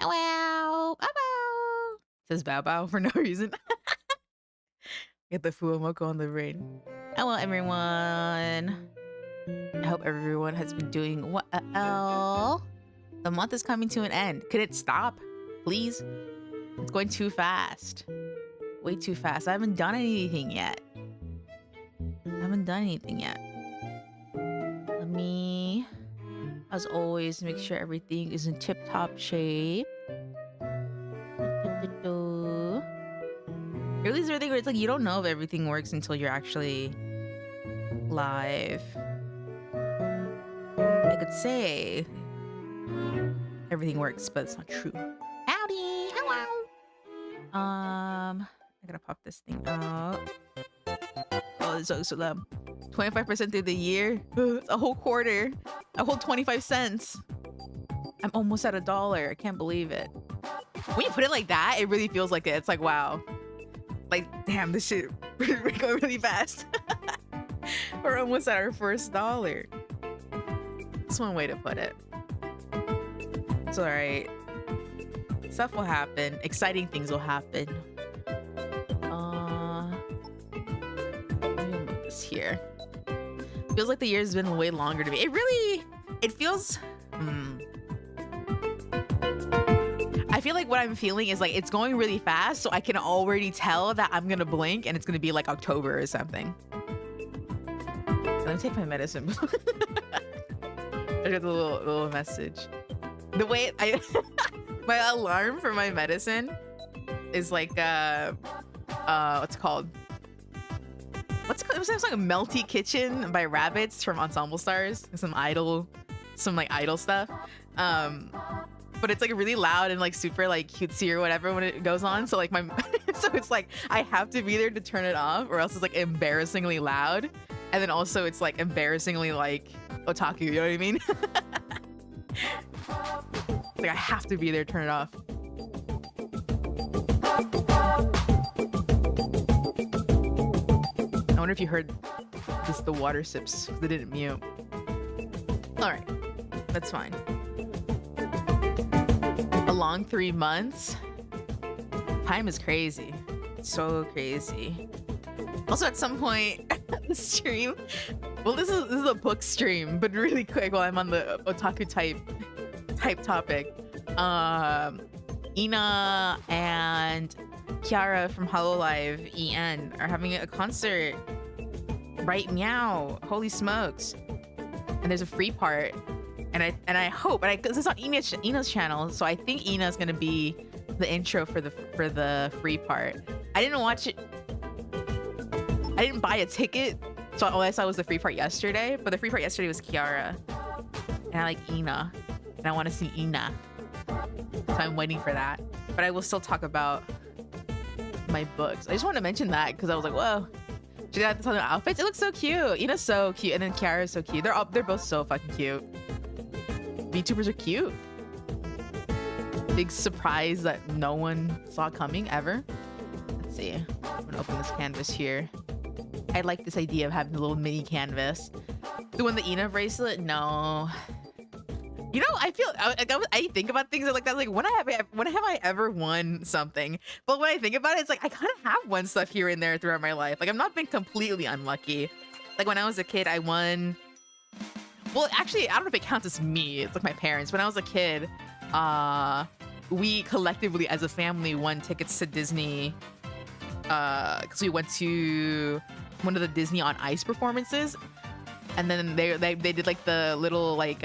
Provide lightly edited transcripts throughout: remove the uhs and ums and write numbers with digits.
Bow wow. Bow bow. Says bow bow for no reason. Get the Fuomoko on the brain. Hello, everyone. I hope everyone has been doing well. The month is coming to an end. Could it stop, please? It's going too fast. Way too fast. I haven't done anything yet. Let me, as always, make sure everything is in tip-top shape. Really, is everything where it's like you don't know if everything works until you're actually live. I could say everything works, but it's not true. Howdy, hello. I gotta pop this thing out. Oh, it's so loud. 25% through the year. It's a whole quarter. A whole 25 cents. I'm almost at $1. I can't believe it. When you put it like that, it really feels like it. It's like, wow. Like, damn, this shit we're going really fast. We're almost at our first $1. That's one way to put it. It's all right. Stuff will happen. Exciting things will happen. Let me move this here. Feels like the year's been way longer to me. It feels. I feel like what I'm feeling is like it's going really fast, so I can already tell that I'm gonna blink and it's gonna be like October or something. Let me take my medicine. I got the little message. The way my alarm for my medicine is like what's it called? It was like a Melty Kitchen by Rabbits from Ensemble Stars. Some idol stuff. But it's like really loud and like super like cutesy or whatever when it goes on. So like so it's like I have to be there to turn it off, or else it's like embarrassingly loud. And then also it's like embarrassingly like otaku, you know what I mean? Like I have to be there to turn it off. I wonder if you heard the water sips. They didn't mute. All right, that's fine. A long 3 months. Time is crazy. So crazy. Also, at some point, the stream. Well, this is a book stream, but really quick while I'm on the otaku type topic. Ina and Kiara from Hololive EN are having a concert. Right meow. Holy smokes. And there's a free part. And I hope, because it's on Ina's channel, so I think Ina's gonna be the intro for the free part. I didn't watch it. I didn't buy a ticket, so all I saw was the free part yesterday. But the free part yesterday was Kiara, and I like Ina, and I want to see Ina, so I'm waiting for that. But I will still talk about my books. I just want to mention that because I was like, whoa. She got this on the outfits. It looks so cute. Ina's so cute, and then Kiara's so cute. They're both so fucking cute. VTubers are cute. Big surprise that no one saw coming ever. Let's see. I'm gonna open this canvas here. I like this idea of having a little mini canvas. Doing the Ina bracelet? No. You know, I feel I think about things like that. Like when have I ever won something? But when I think about it, it's like I kind of have won stuff here and there throughout my life. Like I've not been completely unlucky. Like when I was a kid, I won. Well, actually, I don't know if it counts as me. It's like my parents. When I was a kid, we collectively as a family won tickets to Disney. Because we went to one of the Disney on Ice performances. And then they did like the little like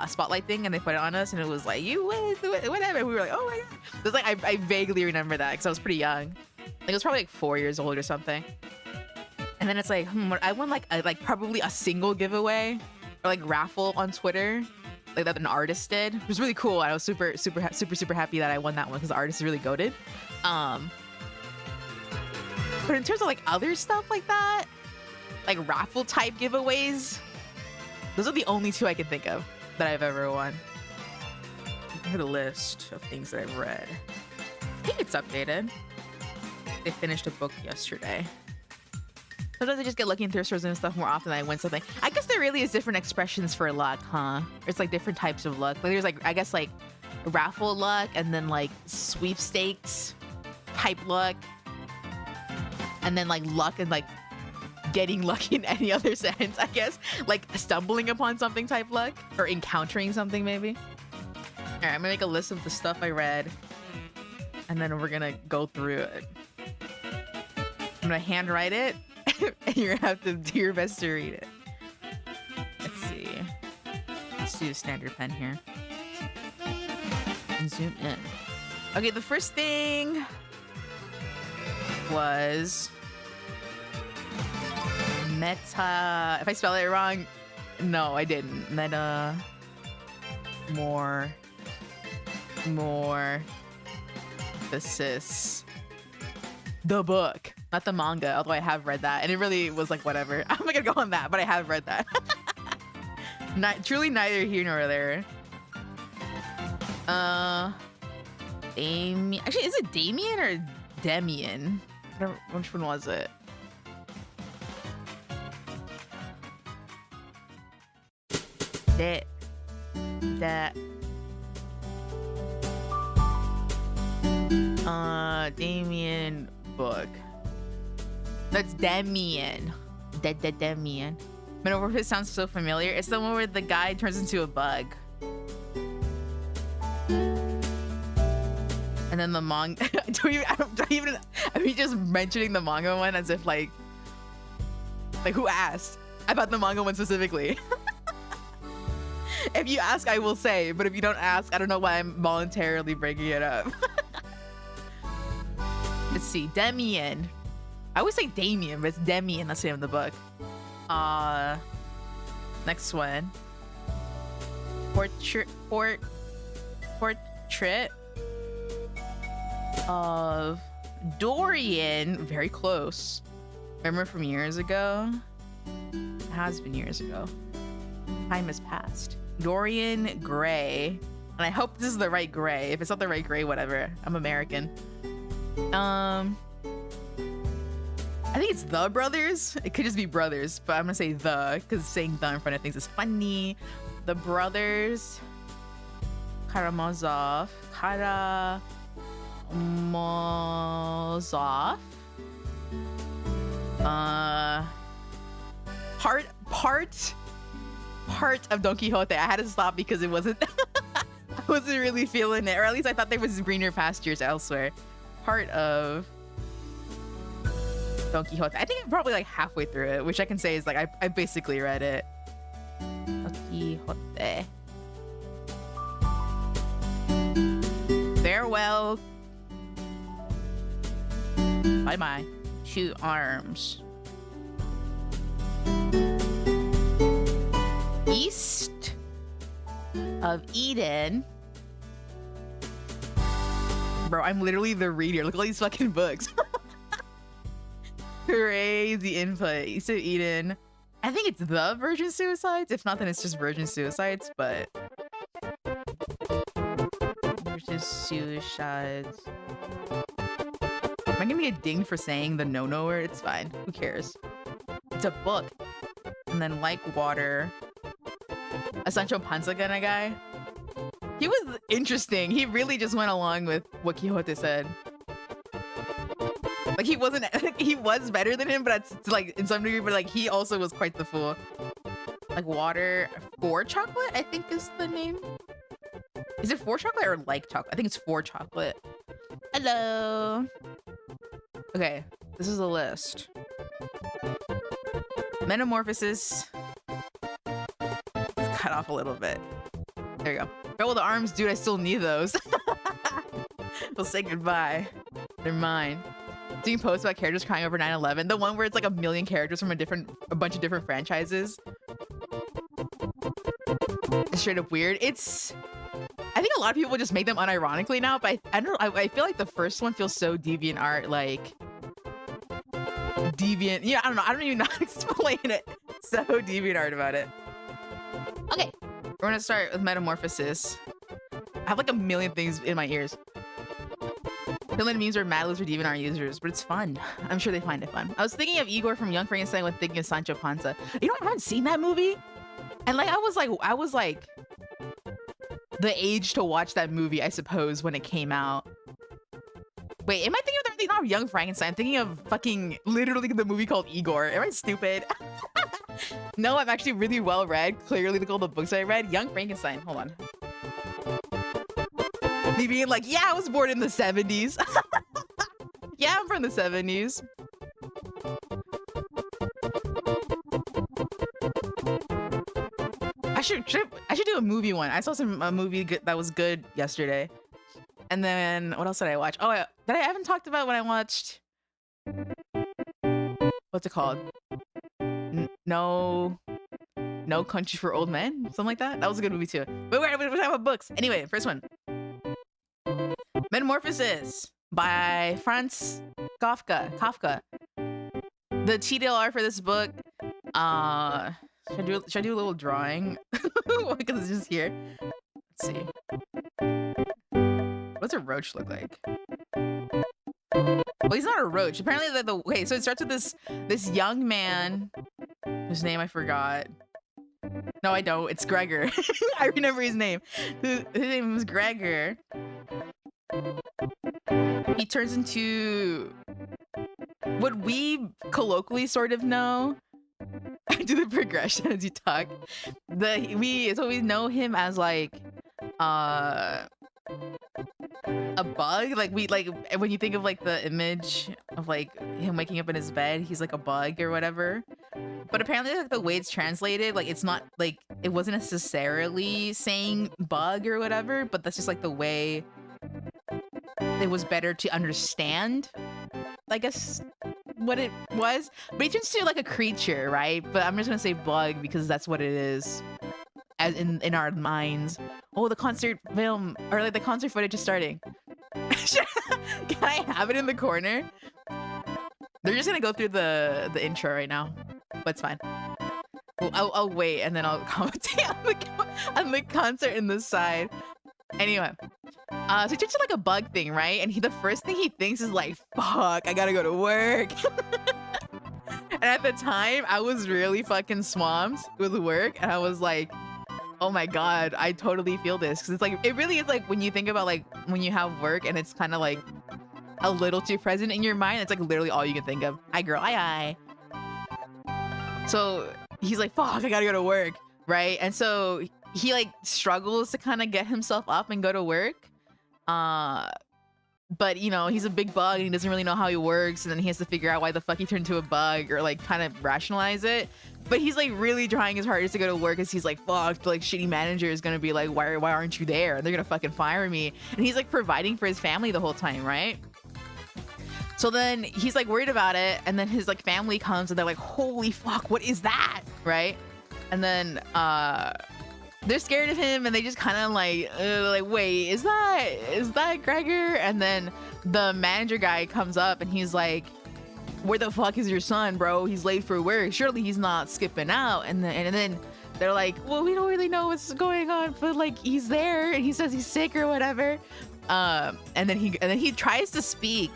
spotlight thing, and they put it on us, and it was like, you win, whatever. And we were like, oh my god. It was like I vaguely remember that because I was pretty young. Like I was probably like 4 years old or something. And then it's like, I won like probably a single giveaway or like raffle on Twitter, like that an artist did. It was really cool. I was super happy that I won that one because the artist is really goated. But in terms of like other stuff like that, like raffle type giveaways, those are the only two I can think of that I've ever won. Look at a list of things that I've read. I think it's updated. They finished a book yesterday. Sometimes I just get lucky in thrift stores and stuff more often than I win something. I guess there really is different expressions for luck, huh? There's like different types of luck. Like there's like, I guess like raffle luck and then like sweepstakes type luck, and then like luck and like getting lucky in any other sense, I guess, like stumbling upon something type luck or encountering something maybe. All right, I'm gonna make a list of the stuff I read and then we're gonna go through it. I'm gonna handwrite it and you're gonna have to do your best to read it. Let's see. Let's do a standard pen here. And zoom in. Okay, the first thing was meta. If I spell it wrong, no, I didn't. Meta. More. Emphasis. The book, not the manga, although I have read that and it really was like whatever. I'm not gonna go on that, but I have read that. Truly neither here nor there. Damien. Actually, is it Damien or Demian? Which one was it? Damien book. That's Demian. Demian. Metamorphosis sounds so familiar. It's the one where the guy turns into a bug. And then the manga. I mean, just mentioning the manga one as if like who asked about the manga one specifically? If you ask, I will say, but if you don't ask, I don't know why I'm voluntarily bringing it up. Let's see, Demian. I always say Damien, but it's Demian. That's the name of the book. Next one. Portrait of Dorian. Very close. Remember from years ago? It has been years ago. Time has passed. Dorian Gray. And I hope this is the right Gray. If it's not the right Gray, whatever. I'm American. I think it's the brothers. It could just be brothers, but I'm gonna say the, because saying the in front of things is funny. The brothers Karamazov. Part of Don Quixote. I had to stop because it wasn't I wasn't really feeling it, or at least I thought there was greener pastures elsewhere. Part of Don Quixote. I think I'm probably like halfway through it, which I can say is like I basically read it. Don Quixote. Farewell. Bye-bye. 2 arms. East of Eden. Bro, I'm literally the reader. Look at all these fucking books. Crazy input. East of Eden. I think it's the Virgin Suicides. If not, then it's just Virgin Suicides, but Virgin Suicides. Am I gonna get dinged for saying the no word? It's fine. Who cares? It's a book. And then like water. A Sancho Panza kind of guy. He was interesting. He really just went along with what Quixote said. Like he wasn't, he was better than him, but it's like in some degree, but like he also was quite the fool. Like water, for chocolate, I think is the name. Is it for chocolate or like chocolate? I think it's for chocolate. Hello. Okay, this is a list. Metamorphosis. Cut off a little bit. There you go. Oh, the arms, dude, I still need those. We'll say goodbye. They're mine. Doing posts about characters crying over 9/11. The one where it's like a million characters from a bunch of different franchises. It's straight up weird. I think a lot of people just make them unironically now, but I don't know. I feel like the first one feels so deviant art, like deviant. Yeah, I don't know. I don't even know how to explain it. So deviant art about it. Okay, we're gonna start with Metamorphosis. I have like a million things in my ears. Villain memes are mad loser DeviantArt users, but it's fun. I'm sure they find it fun. I was thinking of Igor from Young Frankenstein when thinking of Sancho Panza. You know, I haven't seen that movie, and like I was like, the age to watch that movie, I suppose, when it came out. Wait, am I thinking of something not Young Frankenstein? I'm thinking of fucking literally the movie called Igor. Am I stupid? No, I'm actually really well read. Clearly, look at all the books I read. Young Frankenstein. Hold on. Me being like, yeah, I was born in the 70s. Yeah, I'm from the 70s. I should do a movie one. I saw a movie that was good yesterday. And then what else did I watch? Oh, I haven't talked about when I watched. What's it called? No Country for Old Men, something like that. That was a good movie too. But we're talking about books. Anyway, first one. Metamorphosis by Franz Kafka. The TDLR for this book. Should I do a little drawing? Because it's just here. Let's see. What's a roach look like? Well, he's not a roach. Apparently, okay. So it starts with this young man, whose name I forgot. No, I don't. It's Gregor. I remember his name. His name was Gregor. He turns into what we colloquially sort of know. I do the progression as you talk. So we know him as like a bug. Like when you think of like the image of like him waking up in his bed, he's like a bug or whatever. But apparently, like the way it's translated, like it's not like it wasn't necessarily saying bug or whatever, but that's just like the way it was better to understand, I guess, what it was. But he turns to like a creature, right? But I'm just gonna say bug because that's what it is, as in our minds. Oh, the concert film, or like the concert footage is starting. Can I have it in the corner? They're just gonna go through the intro right now, but it's fine. I'll wait and then I'll commentate on the concert in the side. Anyway, so he turns to like a bug thing, right? And the first thing he thinks is like, fuck, I gotta go to work. And at the time, I was really fucking swamped with work, and I was like, oh my god, I totally feel this. Because it's like, it really is like when you think about like when you have work and it's kind of like a little too present in your mind, it's like literally all you can think of. Hi girl, aye. So he's like, fuck, I gotta go to work, right? And so he like struggles to kind of get himself up and go to work. But you know, he's a big bug and he doesn't really know how he works, and then he has to figure out why the fuck he turned into a bug, or like kind of rationalize it. But he's like really trying his hardest to go to work, because he's like, fuck, like shitty manager is gonna be like, why aren't you there? And they're gonna fucking fire me. And he's like providing for his family the whole time, right? So then he's like worried about it, and then his like family comes and they're like, holy fuck, what is that? Right? And then they're scared of him, and they just kind of like wait, is that Gregor? And then the manager guy comes up and he's like, where the fuck is your son, bro? He's late for work. Surely he's not skipping out. And then they're like, well, we don't really know what's going on, but like he's there and he says he's sick or whatever. And then he tries to speak,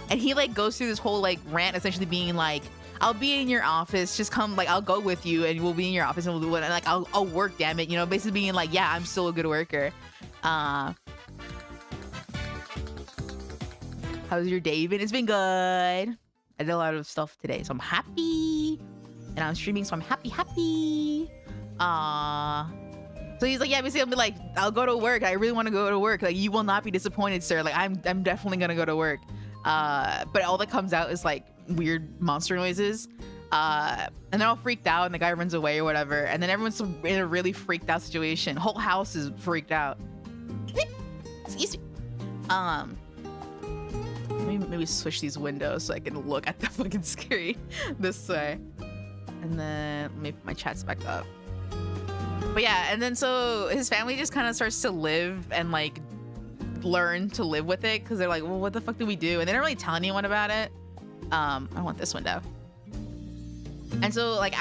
and he like goes through this whole like rant, essentially being like, I'll be in your office, just come, like I'll go with you and we'll be in your office and we'll do it, and like I'll work, damn it, you know, basically being like, yeah, I'm still a good worker. How's your day been? It's been good. I did a lot of stuff today, so I'm happy, and I'm streaming, so I'm happy. So he's like, yeah, basically I'll be like, I'll go to work. I really want to go to work. Like, you will not be disappointed, sir. Like, I'm definitely gonna go to work. But all that comes out is like weird monster noises. And they're all freaked out, and the guy runs away or whatever. And then everyone's in a really freaked out situation. Whole house is freaked out. Excuse me. Maybe switch these windows so I can look at the fucking screen this way. And then let me put my chats back up. But yeah, and then so his family just kind of starts to live and like learn to live with it, because they're like, well, what the fuck do we do? And they don't really tell anyone about it. I want this window. And so like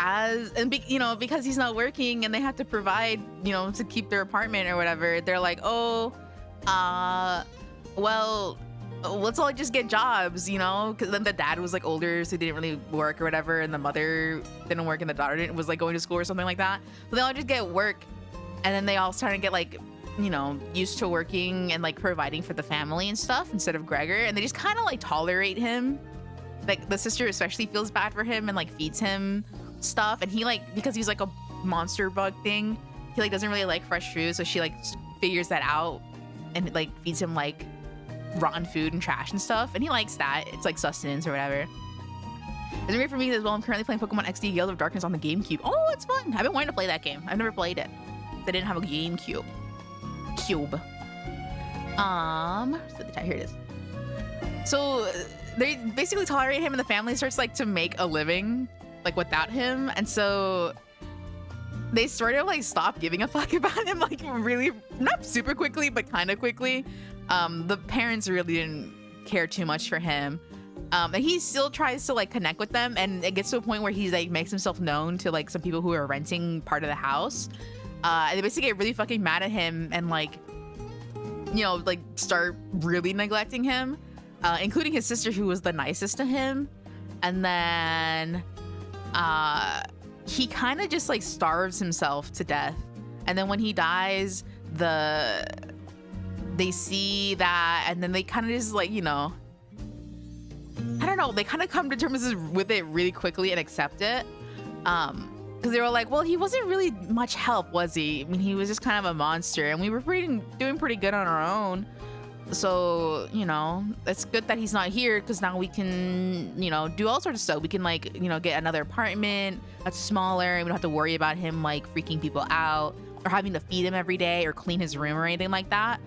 you know, because he's not working and they have to provide, you know, to keep their apartment or whatever, they're like, oh, well, let's all just get jobs, you know, because then the dad was like older, so he didn't really work or whatever, and the mother didn't work and the daughter was like going to school or something like that. So they all just get work, and then they all start to get like you know, used to working and like providing for the family and stuff instead of Gregor, and they just kind of like tolerate him. Like the sister especially feels bad for him and like feeds him stuff, and he like, because he's like a monster bug thing, he like doesn't really like fresh food, so she like figures that out and like feeds him like rotten food and trash and stuff, and he likes that. It's like sustenance or whatever. It's great for me as well. I'm currently playing Pokemon XD Gales of Darkness on the GameCube. Oh, it's fun. I've been wanting to play that game. I've never played it. They didn't have a GameCube. Here it is. So they basically tolerate him, and the family starts like to make a living like without him, and so they sort of like stop giving a fuck about him, like really, not super quickly, but kind of quickly. The parents really didn't care too much for him. And he still tries to like connect with them, and it gets to a point where he's like makes himself known to like some people who are renting part of the house. And they basically get really fucking mad at him and like, you know, like start really neglecting him, including his sister, who was the nicest to him. And then he kind of just like starves himself to death. And then when he dies, they see that, and then they kind of just like, you know, I don't know, they kind of come to terms with it really quickly and accept it. Because they were like, well, he wasn't really much help, was he? I mean, he was just kind of a monster, and we were doing pretty good on our own. So, you know, it's good that he's not here, because now we can, you know, do all sorts of stuff. We can like, you know, get another apartment that's smaller, and we don't have to worry about him like freaking people out or having to feed him every day or clean his room or anything like that.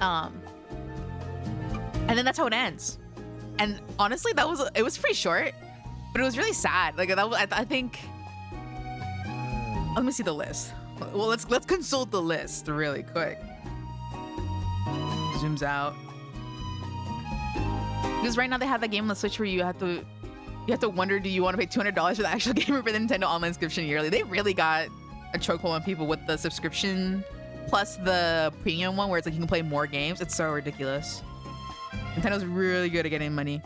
And then that's how it ends. And honestly, it was pretty short, but it was really sad. Like that was, I think. Let me see the list. Well, let's consult the list really quick. Zooms out. Because right now they have that game on the Switch where you have to wonder, do you want to pay $200 for the actual game or for the Nintendo Online subscription yearly? They really got a chokehold on people with the subscription plus the premium one, where it's like you can play more games. It's so ridiculous. Nintendo's really good at getting money.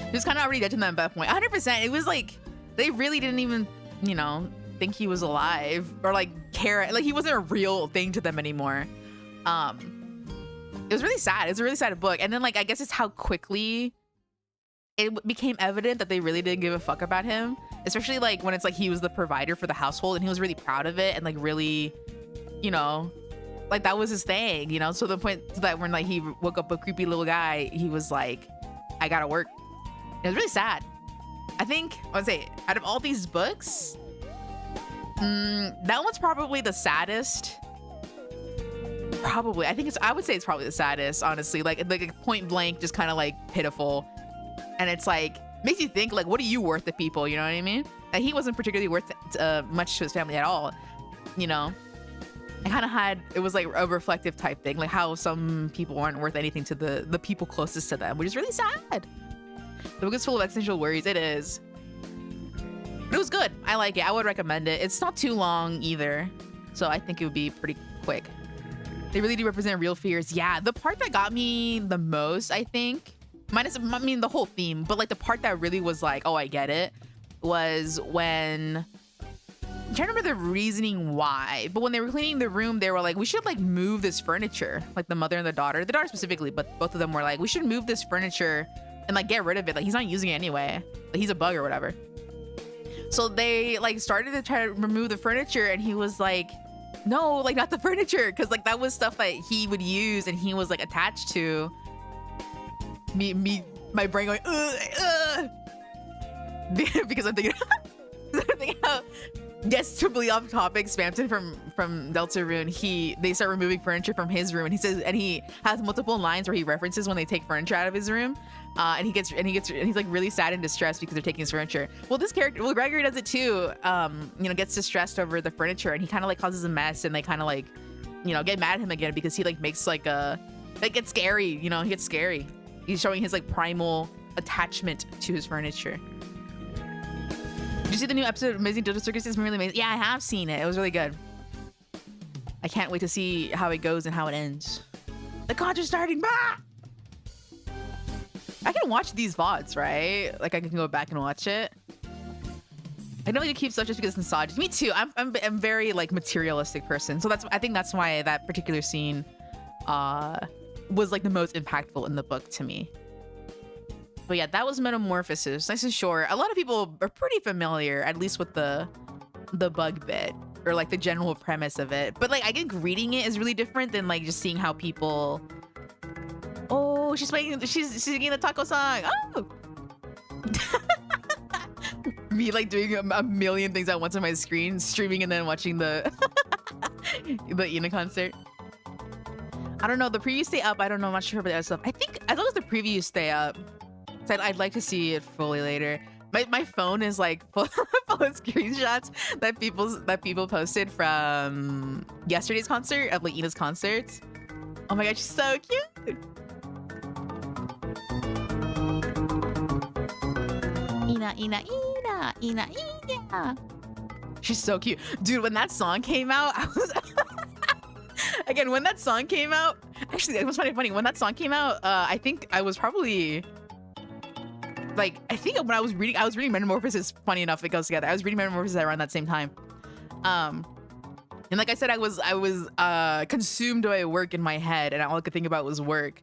It was kind of already dead to them at that point. 100%. It was like they really didn't even, you know, think he was alive or like care. Like he wasn't a real thing to them anymore. It was really sad. It was a really sad book. And then like I guess it's how quickly it became evident that they really didn't give a fuck about him, especially like when it's like he was the provider for the household and he was really proud of it and like really, you know, like that was his thing, you know. So the point that when like he woke up a creepy little guy, he was like, I gotta work. It was really sad. I think I would say out of all these books, that one's probably the saddest. Probably, I would say it's probably the saddest, honestly. Like point blank, just kind of like pitiful. And it's like makes you think like, what are you worth to people? You know what I mean? And he wasn't particularly worth much to his family at all, you know. It kind of had, it was like a reflective type thing, like how some people aren't worth anything to the people closest to them, which is really sad. The book is full of existential worries. It is. But it was good. I like it. I would recommend it. It's not too long either, so I think it would be pretty quick. They really do represent real fears. Yeah, the part that got me the most, I think, minus, I mean, the whole theme, but like the part that really was like, oh, I get it, was when, I'm trying to remember the reasoning why, but when they were cleaning the room, they were like, we should like move this furniture, like the mother and the daughter specifically, but both of them were like, we should move this furniture and like get rid of it. Like he's not using it anyway. Like he's a bug or whatever. So they like started to try to remove the furniture, and he was like, no, like not the furniture. Cause like that was stuff that he would use and he was like attached to. My brain going, because I'm thinking, how yes, totally off topic. Spamton from Deltarune, they start removing furniture from his room, and he says, and he has multiple lines where he references when they take furniture out of his room, and he's like really sad and distressed because they're taking his furniture. Well, Gregory does it too. You know, gets distressed over the furniture, and he kind of like causes a mess, and they kind of like, you know, get mad at him again because he like makes like gets scary. You know, he gets scary. He's showing his like primal attachment to his furniture. Did you see the new episode of Amazing Dojo Circus? It's really amazing. Yeah, I have seen it. It was really good. I can't wait to see how it goes and how it ends. The concert's starting. Bah! I can watch these VODs, right? Like I can go back and watch it. I know you keep such just because it's misogyny. Me too. I'm very like materialistic person. So I think that's why that particular scene was like the most impactful in the book to me. But yeah, that was Metamorphosis. Nice and short. A lot of people are pretty familiar, at least with the bug bit or like the general premise of it. But like I think reading it is really different than like just seeing how people. Oh, she's singing the taco song. Oh. Me like doing a million things at once on my screen, streaming and then watching the the Ina concert. I don't know. The preview stay up. I don't know. I'm not sure about the other stuff. I thought it was the preview stay up. So I'd like to see it fully later. My phone is like full of screenshots that people posted from yesterday's concert of like Ina's concerts. Oh my god, she's so cute. Ina. She's so cute, dude. When that song came out, I was again when that song came out. Actually, it was funny. When that song came out, I think I was probably. Like, I think when I was reading Metamorphosis, funny enough, it goes together. I was reading Metamorphosis around that same time. And like I said, I was consumed by work in my head, and all I could think about was work.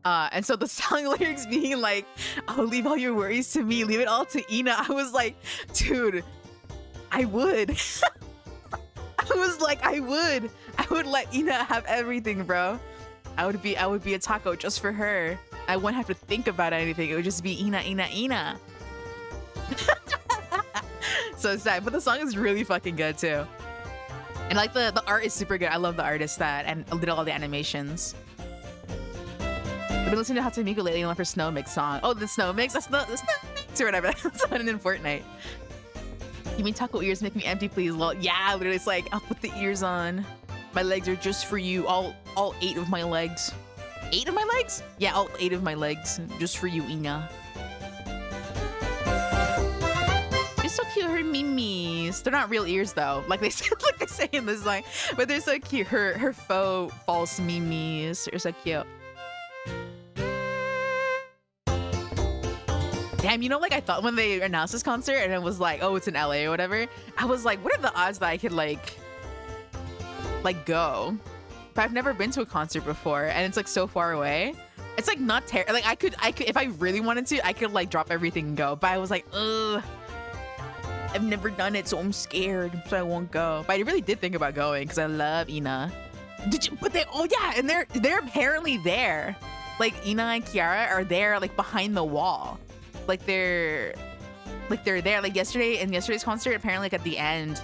And so the song lyrics being like, "Oh, leave all your worries to me, leave it all to Ina." I was like, dude, I would. I was like, I would let Ina have everything, bro. I would be a taco just for her. I wouldn't have to think about anything. It would just be Ina. So sad, but the song is really fucking good too. And like the art is super good. I love the artist that and did all the animations. I've been listening to Hatsune Miku lately and love her Snow Mix song. Oh, the Snow Mix? That's the Snow Mix or whatever. That's on in Fortnite. You mean taco ears make me empty, please? Well, yeah, literally, it's like, I'll put the ears on. My legs are just for you. All 8 of my legs. 8 of my legs? Yeah, all 8 of my legs. Just for you, Ina. It's so cute, her mimis. They're not real ears though. Like they say in this song. But they're so cute. Her faux false mimis are so cute. Damn, you know, like I thought when they announced this concert and it was like, oh, it's in LA or whatever. I was like, what are the odds that I could like go? But I've never been to a concert before and it's like so far away. It's like not like I could if I really wanted to, I could like drop everything and go. But I was like, ugh, I've never done it, so I'm scared, so I won't go. But I really did think about going because I love Ina. Did you? But they, oh yeah, and they're apparently there. Like Ina and Kiara are there, like behind the wall. Like they're there. Like yesterday's concert, apparently like at the end,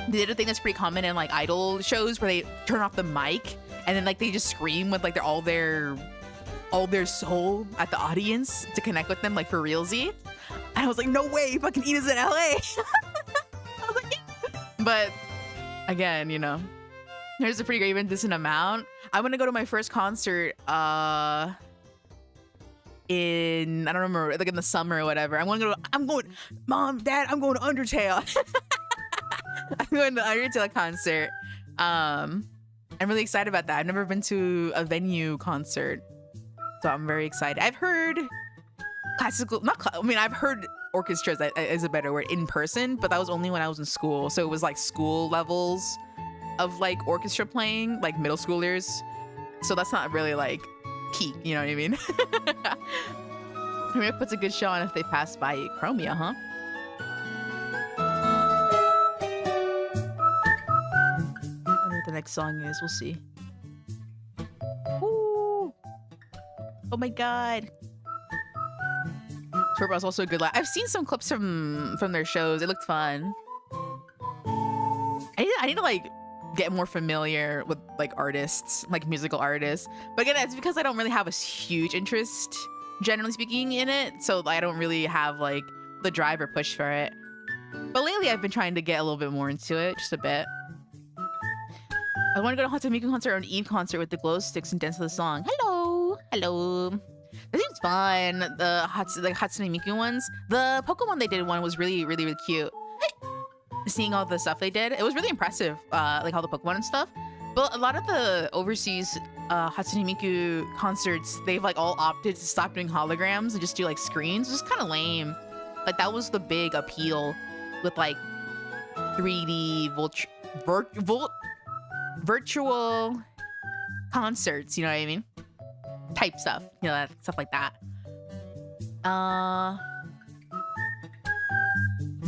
they did a thing that's pretty common in like idol shows where they turn off the mic and then like they just scream with like all their soul at the audience to connect with them like for realsy. And I was like, no way, fucking Ina's in LA. I was like, yeah. But again, you know, there's a pretty great even decent amount. I'm gonna go to my first concert in I don't remember, like in the summer or whatever. I'm going, Mom, Dad, I'm going to Undertale. I'm going to Undertale concert. I'm really excited about that. I've never been to a venue concert, so I'm very excited. I've heard classical, I've heard orchestras is a better word in person, but that was only when I was in school. So it was like school levels of like orchestra playing, like middle schoolers. So that's not really like peak, you know what I mean? Chromia puts a good show on if they pass by Chromia, huh? I wonder what the next song is. We'll see. Ooh. Oh my god. Turbo's also a good laugh. I've seen some clips from their shows. It looked fun. I need to like get more familiar with like artists, like musical artists. But again, it's because I don't really have a huge interest, generally speaking, in it. So I don't really have like the drive or push for it. But lately I've been trying to get a little bit more into it, just a bit. I want to go to Hatsune Miku concert or an Eve concert with the glow sticks and dance to the song. Hello, hello. That seems fun. The Hatsune Miku ones. The Pokemon they did one was really, really, really cute. Seeing all the stuff they did, it was really impressive, like all the Pokemon and stuff. But a lot of the overseas Hatsune Miku concerts, they've like all opted to stop doing holograms and just do like screens. It's just kind of lame. Like that was the big appeal with like 3D virtual concerts, you know what I mean? Type stuff, you know, stuff like that.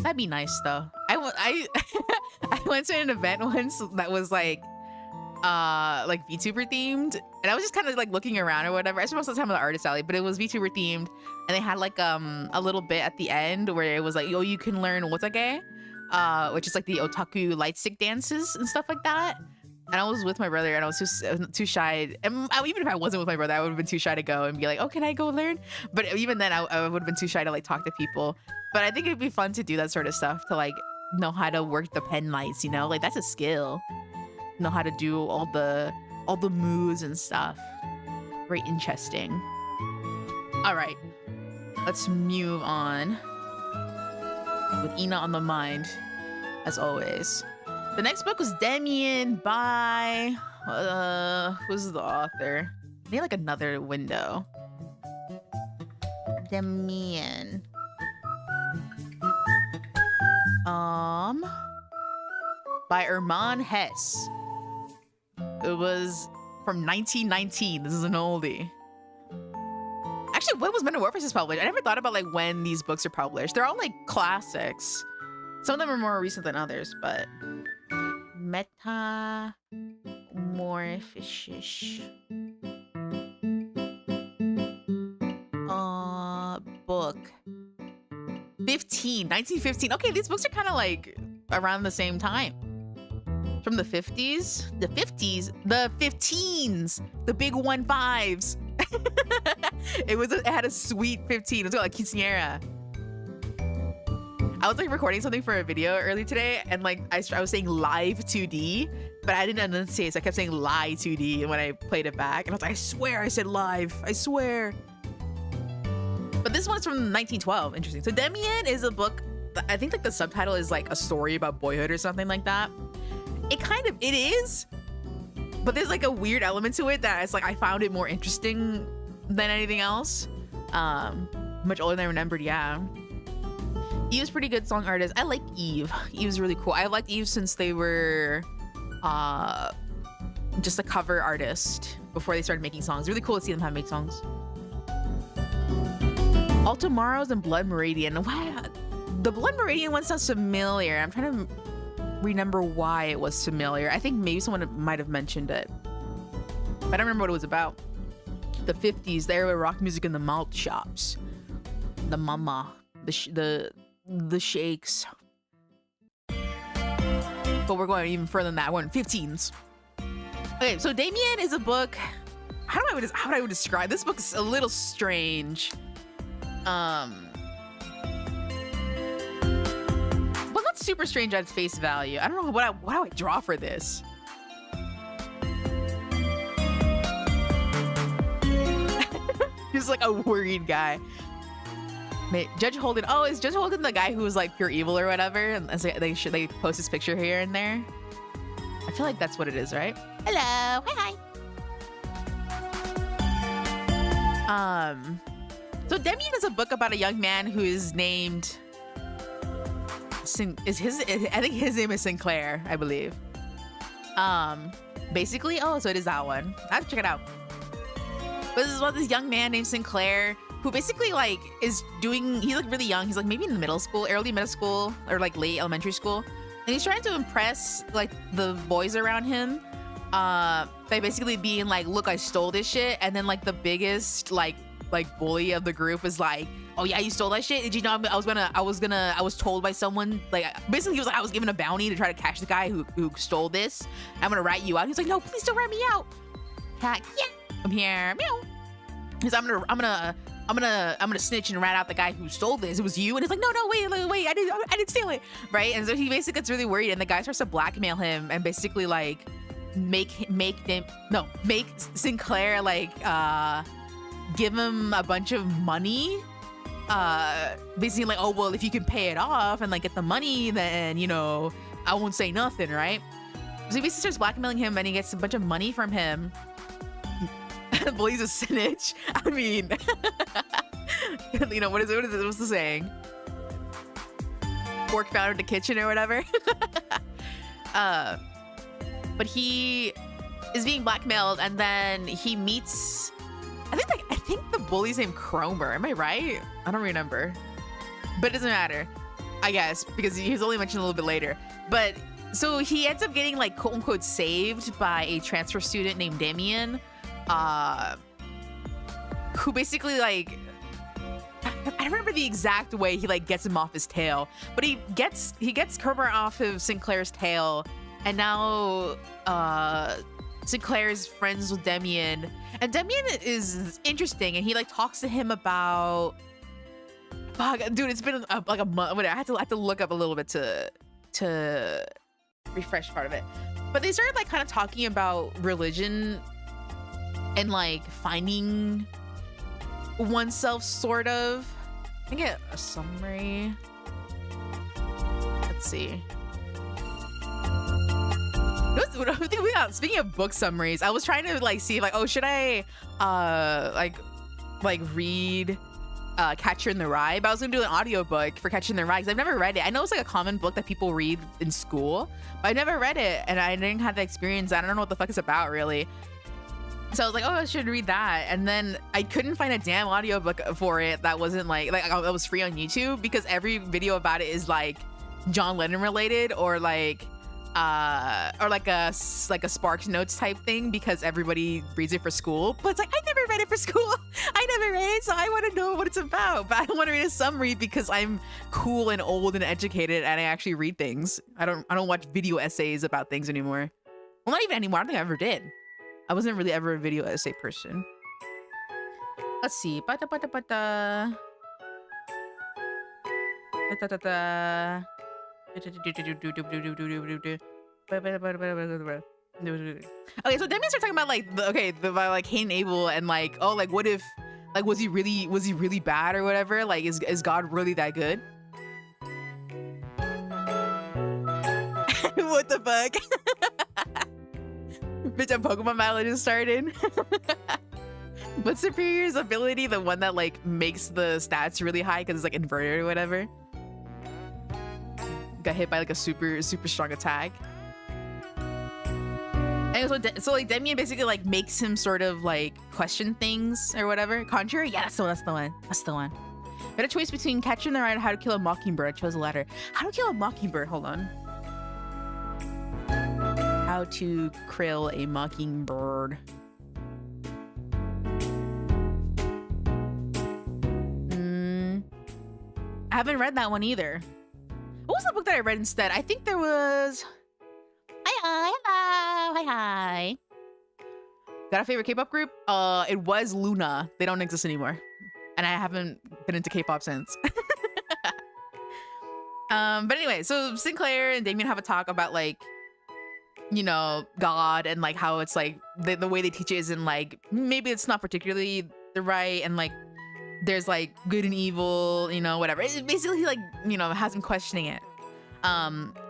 That'd be nice though. I I went to an event once that was like VTuber themed, and I was just kind of like looking around or whatever. I spent most of the time at the artist alley, but it was VTuber themed, and they had like a little bit at the end where it was like, oh, you can learn otage, which is like the otaku light stick dances and stuff like that. And I was with my brother, and I was just too shy. And even if I wasn't with my brother, I would have been too shy to go and be like, oh, can I go learn? But even then, I would have been too shy to like talk to people. But I think it'd be fun to do that sort of stuff, to like know how to work the pen lights, you know? Like that's a skill. Know how to do all the moves and stuff. Very interesting. All right, let's move on with Ina on the mind, as always. The next book was Demian by who's the author? Maybe like another window. Demian. By Herman Hesse. It was from 1919. This is an oldie. Actually, when was Metamorphosis published? I never thought about like when these books are published. They're all like classics. Some of them are more recent than others, but Metamorphosis. Book 1915. Okay, these books are kind of like around the same time. From the 50s, the 15s, the big 15s. It had a sweet 15. It was like quinceañera. I was like recording something for a video earlier today, and like I was saying live 2D, but I didn't enunciate, so I kept saying lie 2D when I played it back, and I was like, I swear I said live, I swear. But this one's from 1912. Interesting. So Demian is a book. I think like the subtitle is like a story about boyhood or something like that. It is, but there's like a weird element to it that it's like I found it more interesting than anything else. Much older than I remembered, yeah. Eve's pretty good song artist. I like Eve. Eve's really cool. I've liked Eve since they were just a cover artist before they started making songs. Really cool to see them make songs. All Tomorrows and Blood Meridian. Wow. The Blood Meridian one sounds familiar. I'm trying to remember why it was familiar. I think maybe someone might have mentioned it, but I don't remember what it was about. The 50s, the era of rock music in the malt shops, the mama, the shakes. But we're going even further than that. We're in 15s. Okay, so Demian is a book. How do I describe this book? Is a little strange. But not super strange at its face value. I don't know what do I draw for this. He's like a worried guy. Judge Holden. Oh, is Judge Holden the guy who was like pure evil or whatever? And so they post his picture here and there. I feel like that's what it is, right? Hello. Hi. So Demian is a book about a young man who is named I think his name is Sinclair, I believe. Basically, so it is that one. I have to check it out. But this is about this young man named Sinclair who basically like he's like really young. He's like maybe in early middle school or like late elementary school. And he's trying to impress like the boys around him by basically being like, look, I stole this shit. And then like the biggest like bully of the group was like, oh yeah, you stole that shit? Did you know I was told by someone, like basically he was like, I was given a bounty to try to catch the guy who stole this. I'm gonna rat you out. He's like, no, please don't rat me out. Cat, yeah, I'm here, meow. He's I'm gonna snitch and rat out the guy who stole this. It was you. And he's like, no, wait, I didn't steal it, right? And so he basically gets really worried, and the guy starts to blackmail him and basically like make Sinclair like give him a bunch of money, basically like, oh well, if you can pay it off and like get the money, then you know I won't say nothing, right? So he basically starts blackmailing him, and he gets a bunch of money from him. Bully's a snitch. I mean, you know, what's the saying? fork found in the kitchen or whatever. But he is being blackmailed, and then he meets, I think the bully's named Cromer. Am I right? I don't remember, but it doesn't matter, I guess, because he's only mentioned a little bit later. But so he ends up getting like quote unquote saved by a transfer student named Damien, who basically like, I don't remember the exact way he like gets him off his tail, but he gets Cromer off of Sinclair's tail, and now Sinclair's friends with Damien, and Damien is interesting, and he like talks to him about, fuck, dude, it's been like a month. Wait, I had to look up a little bit to refresh part of it, but they started like kind of talking about religion and like finding oneself, sort of. I can get a summary. Let's see. Speaking of book summaries, I was trying to like see if like, oh, should I like read Catcher in the Rye? But I was gonna do an audiobook for Catcher in the Rye because I've never read it. I know it's like a common book that people read in school, but I never read it, and I didn't have the experience. I don't know what the fuck it's about really. So I was like, oh, I should read that. And then I couldn't find a damn audiobook for it that wasn't like that was free on YouTube, because every video about it is like John Lennon related or like a Sparks Notes type thing, because everybody reads it for school. But it's like, I never read it for school. I never read it, so I want to know what it's about. But I don't want to read a summary because I'm cool and old and educated and I actually read things. I don't watch video essays about things anymore. Well, not even anymore. I don't think I ever did. I wasn't really ever a video essay person. Let's see. Okay, so then we start talking about like about like Cain and Abel, and like, oh, like what if, like, was he really bad or whatever? Like, is God really that good? What the fuck? Bitch, a Pokemon battle just started. What's Superior's ability? The one that like makes the stats really high because it's like inverted or whatever. Got hit by like a super strong attack. And so like Damien basically like makes him sort of like question things or whatever. Contrary? Yeah, that's the one. That's the one. Got a choice between Catcher in the Rye and How to Kill a Mockingbird. I chose the latter. How to Kill a Mockingbird? Hold on. How to Krill a Mockingbird. I haven't read that one either. What was the book that I read instead? I think there was... Hi. Got a favorite K-pop group? It was Luna. They don't exist anymore. And I haven't been into K-pop since. But anyway, so Sinclair and Damien have a talk about like, you know, God, and like how it's like the way they teach it isn't like, maybe it's not particularly the right, and like there's like good and evil, you know, whatever. It basically like, you know, has him questioning it.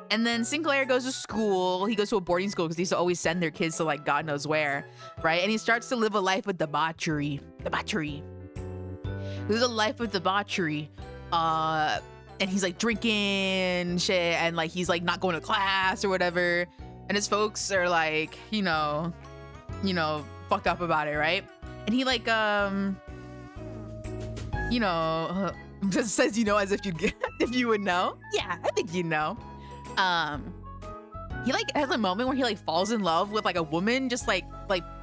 And then Sinclair goes to school. He goes to a boarding school because he used to always send their kids to like God knows where, right? And he starts to live a life of debauchery. Lives a life of debauchery. And he's like drinking shit, and like he's like not going to class or whatever. And his folks are like, you know, fucked up about it, right? And he like, you know, just says, you know, as if you would know. Yeah, I think you know. He like has a moment where he like falls in love with like a woman, just like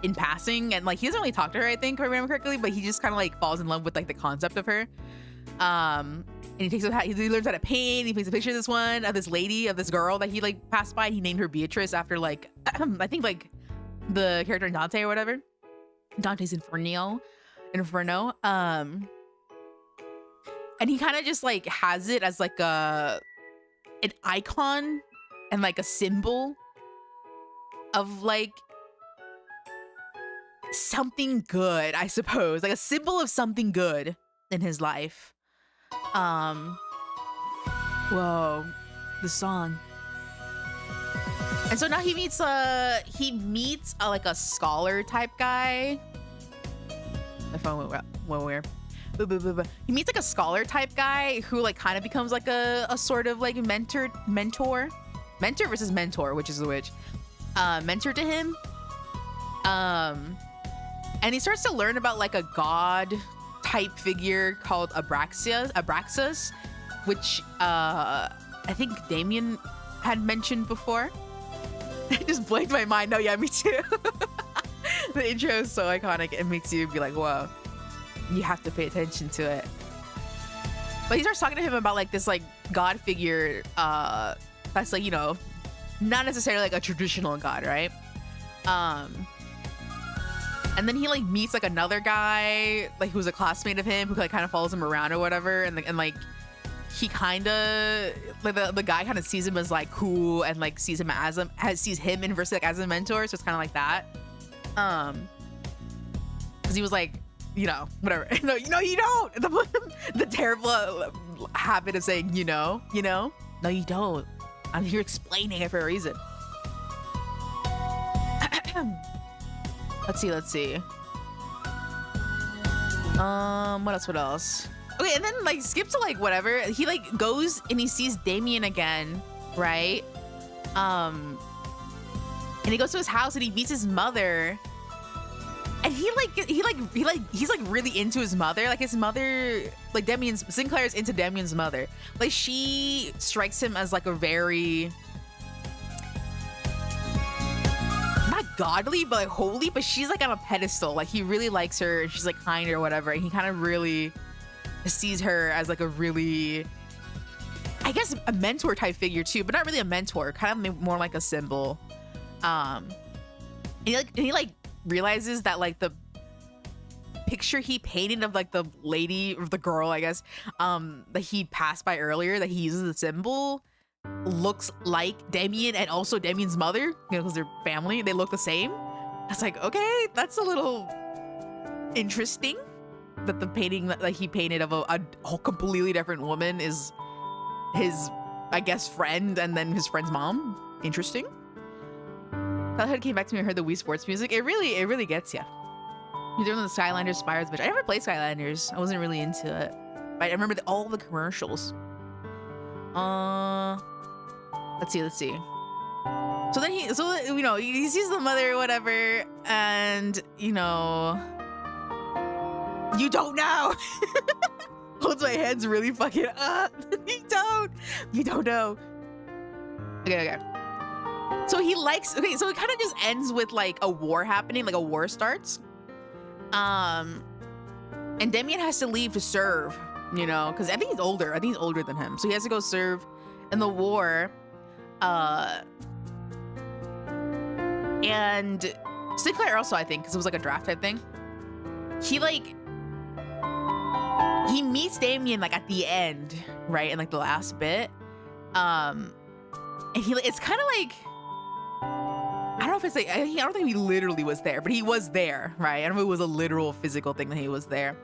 in passing, and like he doesn't really talk to her, I think, if I remember correctly, but he just kind of like falls in love with like the concept of her. And he learns how to paint. He paints a picture of this lady, of this girl that he like passed by. And he named her Beatrice after like I think like the character in Dante or whatever. Dante's Inferno. And he kind of just like has it as like an icon and like a symbol of like something good, I suppose, like a symbol of something good in his life. Whoa, the song. And so now he meets like a scholar type guy. My phone went weird. He meets like a scholar type guy who like kind of becomes like a sort of like mentor versus mentor, which is which. Mentor to him. And he starts to learn about like a god type figure called Abraxas, which I think Damien had mentioned before. It just blanked my mind. No, yeah, me too. The intro is so iconic. It makes you be like, whoa, you have to pay attention to it. But he starts talking to him about like this like god figure that's like, you know, not necessarily like a traditional god, right? And then he like meets like another guy like who's a classmate of him who like kind of follows him around or whatever, and like he kind of like the guy kind of sees him as like cool and like sees him inversely like as a mentor, so it's kind of like that. Because he was like, you know, whatever. No, you don't. The terrible habit of saying, you know, no, you don't. I'm here explaining it for a reason. Let's see. What else? Okay, and then like skip to like whatever. He like goes and he sees Damien again, right? And he goes to his house and he meets his mother. And he's like really into his mother. Like his mother, like Sinclair's into Damien's mother. Like she strikes him as like a very, not godly, but like holy, but she's like on a pedestal. Like he really likes her and she's like kind or whatever. And he kind of really sees her as like a really, I guess, a mentor type figure too, but not really a mentor, kind of more like a symbol. And he realizes that like the picture he painted of like the lady or the girl, I guess, that he passed by earlier, that he uses as a symbol, looks like Damien and also Damien's mother, you know, because they're family, they look the same. It's like, okay, that's a little interesting that the painting that he painted of a whole completely different woman is his, I guess, friend and then his friend's mom. Interesting. That head came back to me and heard the Wii Sports music. It really gets you. You're doing the Skylanders Spires, bitch. I never played Skylanders. I wasn't really into it. But I remember all the commercials. Let's see. So then he sees the mother or whatever, and you know, you don't know. Holds my hands really fucking up. You don't know. Okay. So so it kind of just ends with like a war happening, like a war starts. And Damien has to leave to serve, you know, because I think he's older. I think he's older than him. So he has to go serve in the war. And Sinclair also, I think, because it was like a draft type thing. He meets Damien like at the end, right? In like the last bit. And it's kind of like, I don't know if it's like, I don't think he literally was there, but he was there, right? I don't know if it was a literal physical thing that he was there.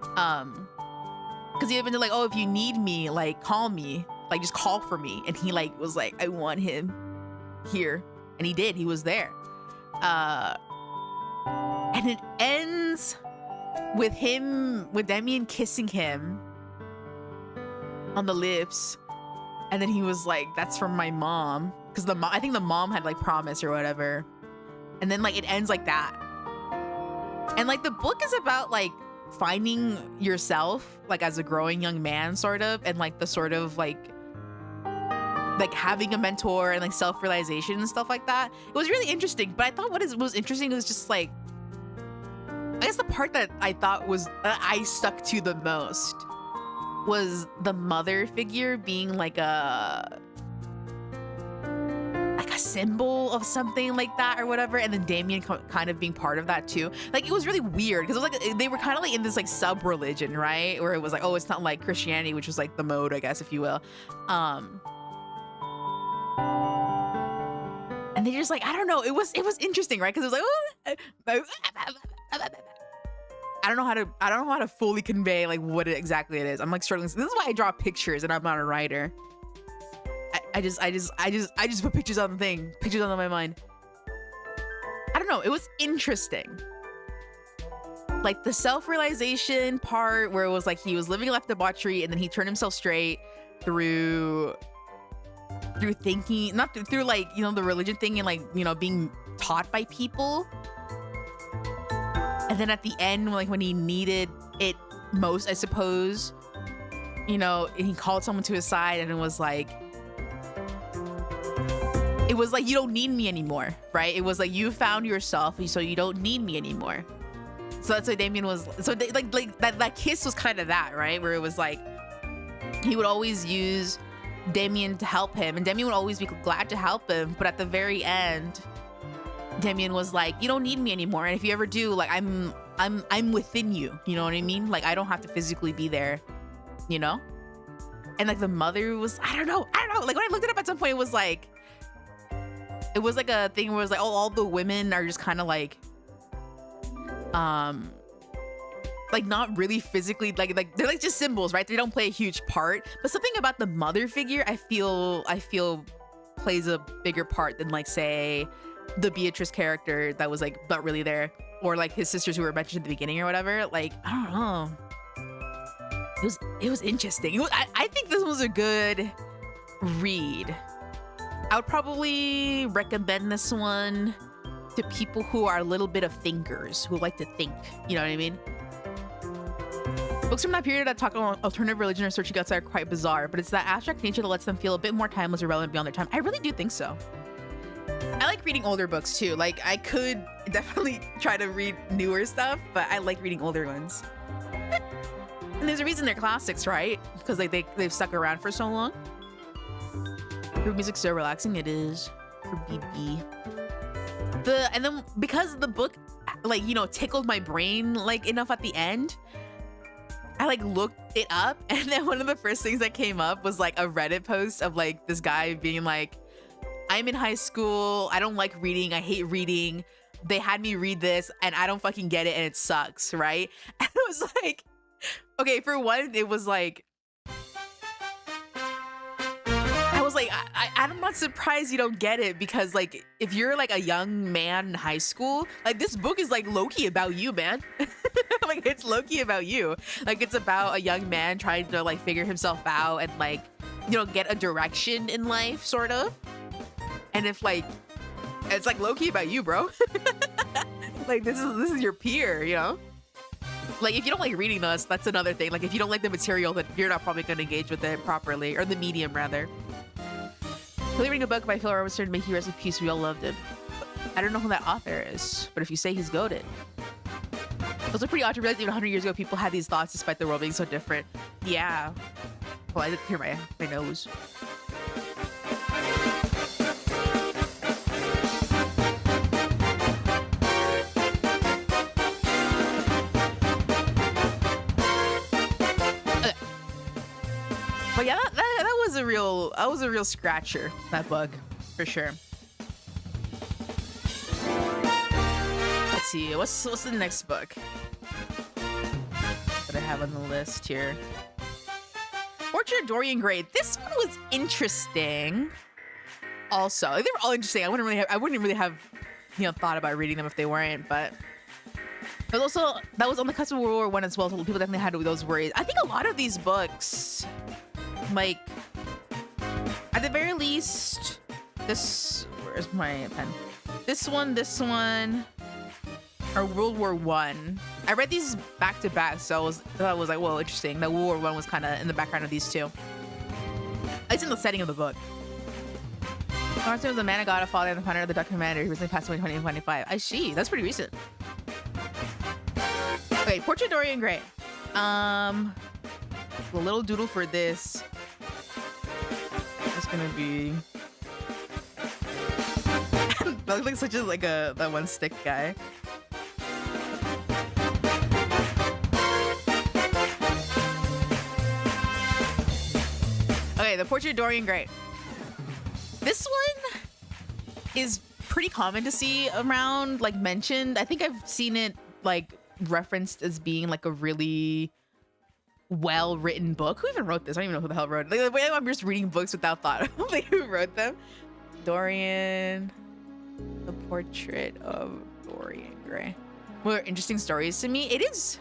Because he had been like, oh, if you need me, like call me, like just call for me. And he like was like, I want him here. And he did, he was there. And it ends with Damien kissing him on the lips. And then he was like, that's from my mom. Because I think the mom had like promised or whatever. And then like it ends like that. And like the book is about like finding yourself like as a growing young man sort of, and like the sort of like having a mentor and like self-realization and stuff like that. It was really interesting, but I thought what was interesting was just like, I guess the part that I thought was I stuck to the most was the mother figure being like a symbol of something like that or whatever, and then Damien kind of being part of that too. Like it was really weird because it was like they were kind of like in this like sub-religion, right? Where it was like, oh, it's not like Christianity, which was like the mode, I guess, if you will. And they just like, I don't know, it was interesting, right? Because it was like, oh, I don't know how to fully convey like what exactly it is. I'm like struggling. This is why I draw pictures and I'm not a writer. I just put pictures on the thing, pictures on my mind. I don't know. It was interesting. like the self-realization part where it was like he was living a life of debauchery and then he turned himself straight through thinking, not through like, you know, the religion thing and like, you know, being taught by people. And then at the end, like when he needed it most, I suppose, you know, and he called someone to his side and it was like, you don't need me anymore, right? It was like, you found yourself, so you don't need me anymore. So that's what Damien was. So like that kiss was kind of that, right? Where it was like, he would always use Damien to help him, and Damien would always be glad to help him. But at the very end, Damien was like, you don't need me anymore. And if you ever do, like, I'm within you. You know what I mean? Like, I don't have to physically be there, you know? And like the mother was, I don't know. Like when I looked it up at some point, it was like a thing where it was like, oh, all the women are just kind of like not really physically, like they're like just symbols, right? They don't play a huge part, but something about the mother figure I feel plays a bigger part than like, say, the Beatrice character that was like not really there, or like his sisters who were mentioned at the beginning or whatever. Like, I don't know, it was interesting. I think this was a good read. I would probably recommend this one to people who are a little bit of thinkers, who like to think, you know what I mean? Books from that period that talk about alternative religion or searching outside are quite bizarre, but it's that abstract nature that lets them feel a bit more timeless or relevant beyond their time. I really do think so. I like reading older books too. Like, I could definitely try to read newer stuff, but I like reading older ones. And there's a reason they're classics, right? Because like they've stuck around for so long. Your music's so relaxing. It is for BB. And then because the book, like, you know, tickled my brain like enough at the end, I like looked it up, and then one of the first things that came up was like a Reddit post of like this guy being like, I'm in high school, I don't like reading, I hate reading, they had me read this and I don't fucking get it and it sucks, right? And it was like, okay, for one, it was like, I was like, I'm not surprised you don't get it, because like if you're like a young man in high school, like this book is like low-key about you, man. Like it's low-key about you. Like it's about a young man trying to like figure himself out and like, you know, get a direction in life, sort of. And if like, it's like low-key about you, bro. Like this is your peer, you know? Like if you don't like reading this, that's another thing. Like if you don't like the material, then you're not probably gonna engage with it properly, or the medium rather. Really reading a book by Phil Robinson to make you rest in peace. We all loved him. I don't know who that author is, but if you say he's goated. It was pretty odd to realize even 100 years ago people had these thoughts despite the world being so different. Yeah. Well, I didn't hear my nose. But yeah, that was a real scratcher, that book, for sure. Let's see, what's the next book that I have on the list here? Portrait of Dorian Gray. This one was interesting. Also, they were all interesting. I wouldn't really have, you know, thought about reading them if they weren't, but also that was on the cusp of World War I as well, so people definitely had those worries. I think a lot of these books, like, at the very least, where's my pen? This one, or World War I. I read these back to back, so I was like, whoa, interesting. That World War I was kind of in the background of these two. It's in the setting of the book. Martin was a man of God, a father, and the founder of the documentary. He recently passed away in 2025. I see. That's pretty recent. Okay, Portrait of Dorian Gray. The little doodle for this. It's gonna be. That looks like such a that one stick guy. Okay, the Portrait of Dorian Gray. This one is pretty common to see around, like mentioned. I think I've seen it like referenced as being like a really well-written book. Who even wrote this? I don't even know who the hell wrote it. Like, the way I'm just reading books without thought. I don't think who wrote them. Dorian, the Portrait of Dorian Gray. more interesting stories to me. It is.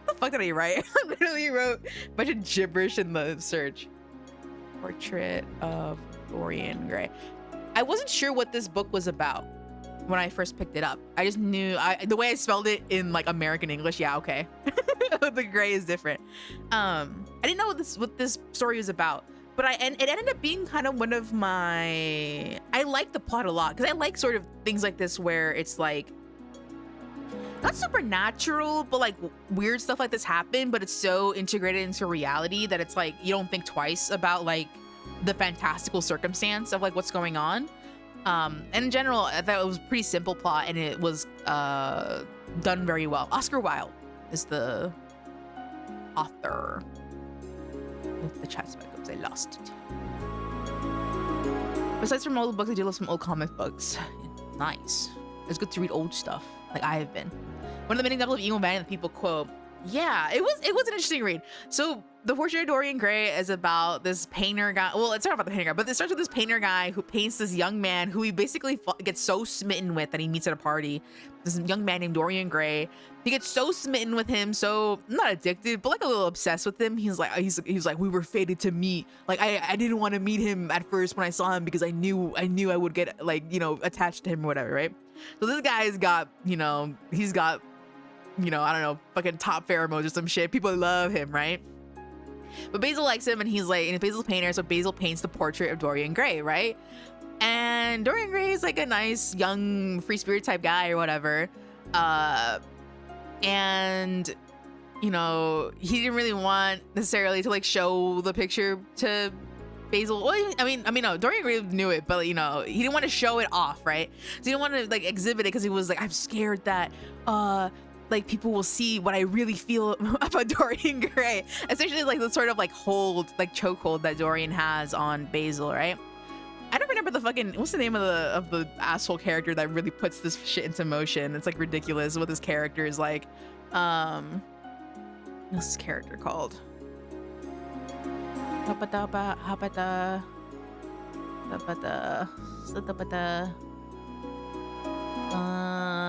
What the fuck did I write? I literally wrote a bunch of gibberish in the search. Portrait of Dorian Gray. I wasn't sure what this book was about when I first picked it up. I just knew the way I spelled it in like American English. Yeah, okay. The gray is different. I didn't know what this story was about, but it ended up being kind of one of my. I like the plot a lot because I like sort of things like this where it's like not supernatural, but like weird stuff like this happen, but it's so integrated into reality that it's like you don't think twice about like the fantastical circumstance of like what's going on. And in general, I thought it was a pretty simple plot and it was done very well. Oscar Wilde is the author. The chat spec goes, I lost it. Besides from old books, I do love some old comic books. Nice. It's good to read old stuff, like I have been. One of the main examples of emo band that people quote. Yeah, it was an interesting read. So the Portrait of Dorian Gray is about this painter guy. Well, it's not about the painter guy, but it starts with this painter guy who paints this young man who he basically gets so smitten with that he meets at a party. This young man named Dorian Gray. He gets so smitten with him, so not addicted, but like a little obsessed with him. He's like we were fated to meet. Like I didn't want to meet him at first when I saw him because I knew I would get like, you know, attached to him or whatever, right? So this guy's got, you know, he's got, you know, I don't know, fucking top pheromones or some shit. People love him, right? But Basil likes him, and he's like, and Basil's a painter, so Basil paints the portrait of Dorian Gray, right? And Dorian Gray is like a nice, young, free spirit type guy or whatever. And, you know, he didn't really want necessarily to like show the picture to Basil. Well, I mean, no, Dorian Gray knew it, but you know, he didn't want to show it off, right? So he didn't want to like exhibit it because he was like, I'm scared that, like people will see what I really feel about Dorian Gray. Essentially, like the sort of like chokehold that Dorian has on Basil, right? I don't remember the fucking, what's the name of the asshole character that really puts this shit into motion. It's like ridiculous what this character is like. What's this character called?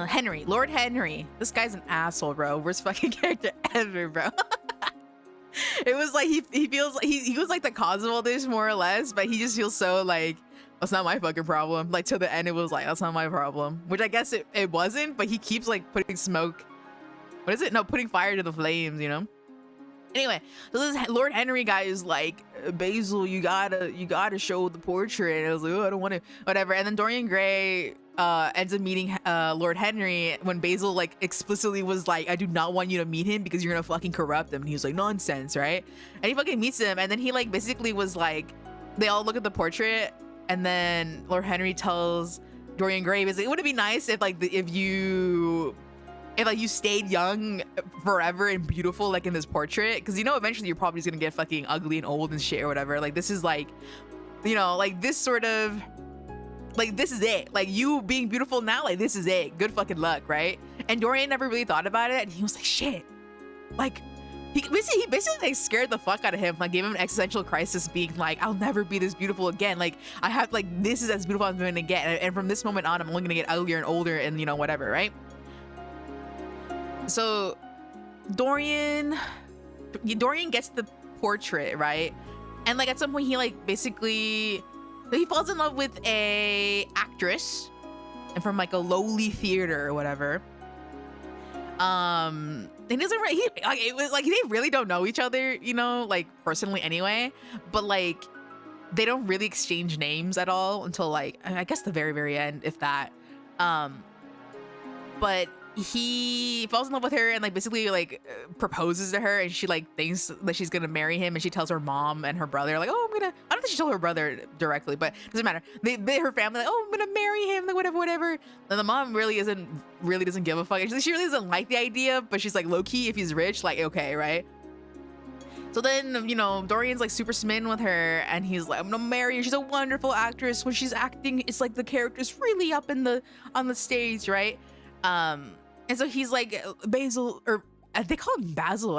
Henry, Lord Henry. This guy's an asshole, bro. Worst fucking character ever, bro. It was like he feels like he was like the cause of all this more or less, but he just feels so like, that's not my fucking problem. Like till the end, it was like, that's not my problem, which I guess it wasn't, but he keeps like putting smoke. What is it? No, putting fire to the flames, you know? Anyway, so this Lord Henry guy is like, Basil, you gotta show the portrait. And I was like, oh, I don't want to, whatever. And then Dorian Gray ends up meeting Lord Henry when Basil like explicitly was like, I do not want you to meet him because you're gonna fucking corrupt him. And he was like, nonsense, right? And he fucking meets him, and then he like basically was like, they all look at the portrait, and then Lord Henry tells Dorian Gray, basically, it would be nice if like if you stayed young forever and beautiful like in this portrait, because you know eventually you're probably just gonna get fucking ugly and old and shit or whatever. Like this is like, you know, like this sort of like, this is it. Like you being beautiful now, like this is it. Good fucking luck, right? And Dorian never really thought about it, and he was like, shit. Like he basically like scared the fuck out of him, like gave him an existential crisis, being like, I'll never be this beautiful again. Like I have, like, this is as beautiful as I'm gonna get, and from this moment on I'm only gonna get uglier and older and, you know, whatever, right? So Dorian gets the portrait, right? And like at some point he like basically he falls in love with a actress and from like a lowly theater or whatever. He doesn't really, it was like they really don't know each other, you know, like personally anyway, but like they don't really exchange names at all until like I guess the very, very end, if that. But he falls in love with her and like basically like proposes to her, and she like thinks that she's gonna marry him, and she tells her mom and her brother like, oh, I don't think she told her brother directly, but it doesn't matter. Her family like, oh, I'm gonna marry him, like whatever. And the mom really doesn't give a fuck. She really doesn't like the idea, but she's like, low key, if he's rich, like okay, right? So then, you know, Dorian's like super smitten with her, and he's like, I'm gonna marry her. She's a wonderful actress. When she's acting, it's like the character's really up on the stage, right? And so he's like, Basil, or they call him Basil.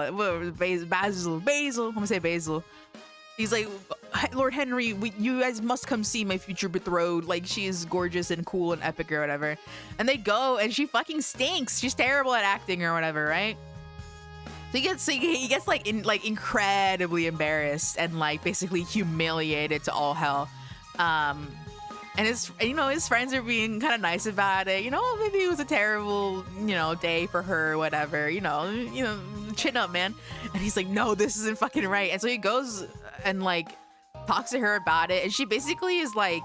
Basil. I'm gonna say Basil. He's like, Lord Henry, you guys must come see my future betrothed. Like, she is gorgeous and cool and epic or whatever. And they go, and she fucking stinks. She's terrible at acting or whatever, right? So he gets like incredibly embarrassed and like basically humiliated to all hell. And his friends are being kind of nice about it. Maybe it was a terrible, day for her or whatever. Chin up, man. And he's like, no, this isn't fucking right. And so he goes and like talks to her about it, and she basically is like,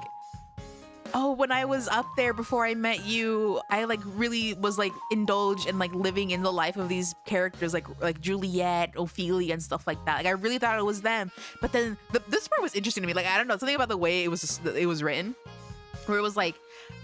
oh, when I was up there before I met you, I like really was like indulged in like living in the life of these characters like Juliet, Ophelia, and stuff like that. Like I really thought it was them. But then this part was interesting to me. Like, I don't know, something about the way it was written, where it was like,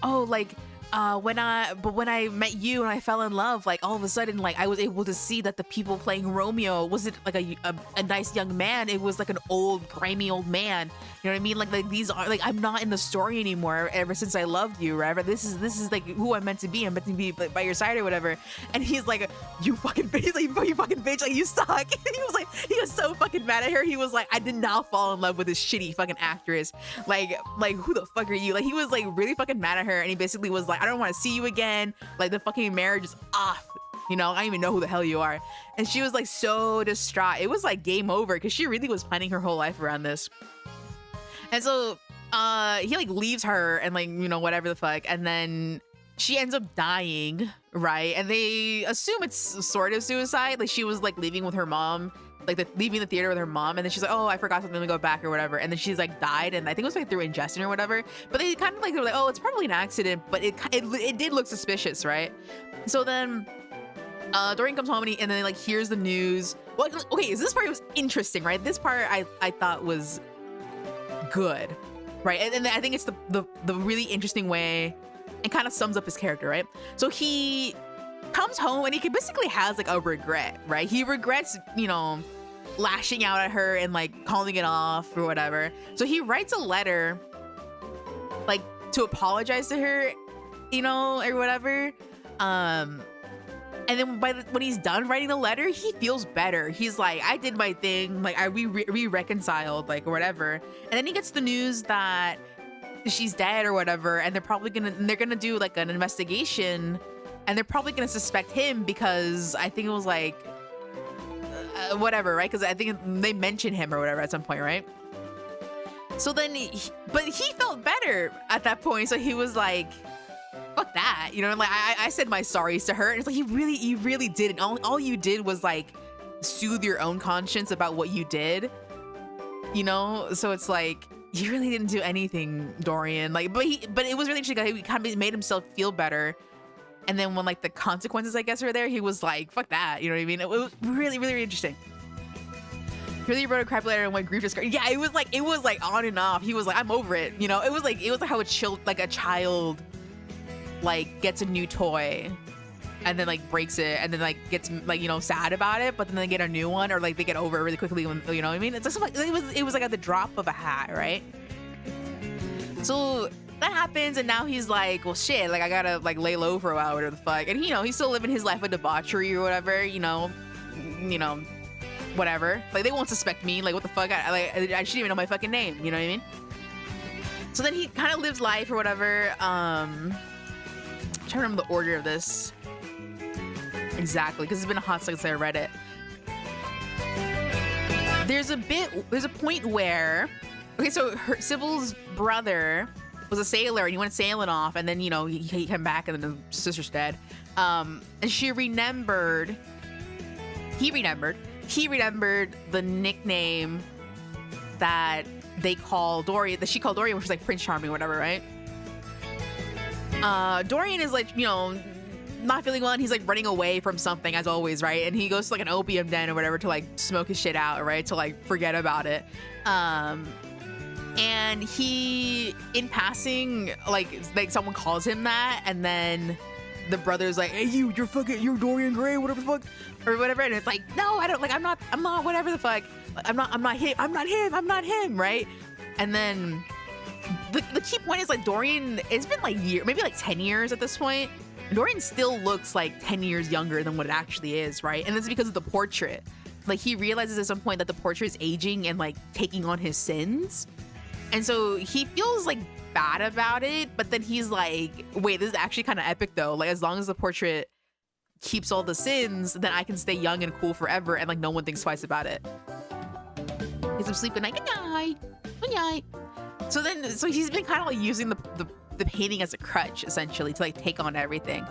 oh, like when I met you and I fell in love, like all of a sudden, like I was able to see that the people playing Romeo wasn't like a nice young man. It was like an old, grimy old man. You know what I mean? Like these are like, I'm not in the story anymore ever since I loved you, right? This is like who I'm meant to be. I'm meant to be by your side or whatever. And he's like, you fucking bitch, like you fucking bitch, like you suck. He was so fucking mad at her. He was like, I did not fall in love with this shitty fucking actress. Like who the fuck are you? Like he was like really fucking mad at her, and he basically was like, I don't want to see you again. Like the fucking marriage is off. I don't even know who the hell you are. And she was like so distraught. It was like game over, because she really was planning her whole life around this. And so he like leaves her and like, whatever the fuck. And then she ends up dying, right? And they assume it's sort of suicide. Like she was like leaving with her mom, leaving the theater with her mom, and then she's like, oh, I forgot something, let me go back or whatever. And then she's like died, and I think it was like through ingestion or whatever. But they kind of like, they were like, oh, it's probably an accident, but it did look suspicious, right? So then Dorian comes home and then like hears the news. Well, okay, so this part was interesting, right? This part I thought was good, right? And I think it's the really interesting way, and kind of sums up his character, right? So he comes home and he basically has like a regret, right? He regrets, lashing out at her and like calling it off or whatever. So he writes a letter like to apologize to her, or whatever. And then when he's done writing the letter, he feels better. He's like, I did my thing. Like we reconciled, like, or whatever. And then he gets the news that she's dead or whatever. And they're gonna do like an investigation, and they're probably gonna suspect him, because I think it was like, whatever, right? Because I think they mentioned him or whatever at some point, right? So then, but he felt better at that point. So he was like, fuck that, like I said my sorries to her, and it's like you really didn't. All you did was like soothe your own conscience about what you did, so it's like you really didn't do anything, Dorian. Like, but it was really interesting. He kind of made himself feel better, and then when like the consequences, I guess, were there, he was like, fuck that, you know what I mean? It was really, really interesting. He really wrote a crap letter and went grief to. Yeah, it was like on and off. He was like, I'm over it, it was like how a child like gets a new toy and then like breaks it, and then like gets like sad about it, but then they get a new one, or like they get over it really quickly when, what I mean? It's just like it was like at the drop of a hat, right? So that happens, and now he's like, well, shit, like I gotta like lay low for a while, whatever the fuck. And he's still living his life of debauchery or whatever, whatever. Like they won't suspect me. Like what the fuck? I shouldn't even know my fucking name. You know what I mean? So then he kind of lives life or whatever. I'm trying to remember the order of this exactly, because it's been a hot second since I read it. There's a point where, okay, so Sybil's brother was a sailor and he went sailing off, and then he came back, and then his sister's dead. And he remembered the nickname that they call Dorian, that she called Dorian, which was like Prince Charming or whatever, right? Dorian is like, not feeling well, and he's like running away from something, as always, right? And he goes to like an opium den or whatever to like smoke his shit out, right? To like forget about it. And he, in passing, like someone calls him that, and then the brother's like, hey, you're Dorian Gray, whatever the fuck, or whatever. And it's like, no, I don't, like, I'm not whatever the fuck. I'm not him, right? And then the key point is like Dorian, it's been like maybe like 10 years at this point. Dorian still looks like 10 years younger than what it actually is, right? And it's because of the portrait. like he realizes at some point that the portrait's aging and like taking on his sins. And so he feels like bad about it, but then he's like, wait, this is actually kind of epic though. Like as long as the portrait keeps all the sins, then I can stay young and cool forever, and like no one thinks twice about it. Get some sleep, good night, good night, good night. So he's been kind of like using the painting as a crutch essentially to like take on everything.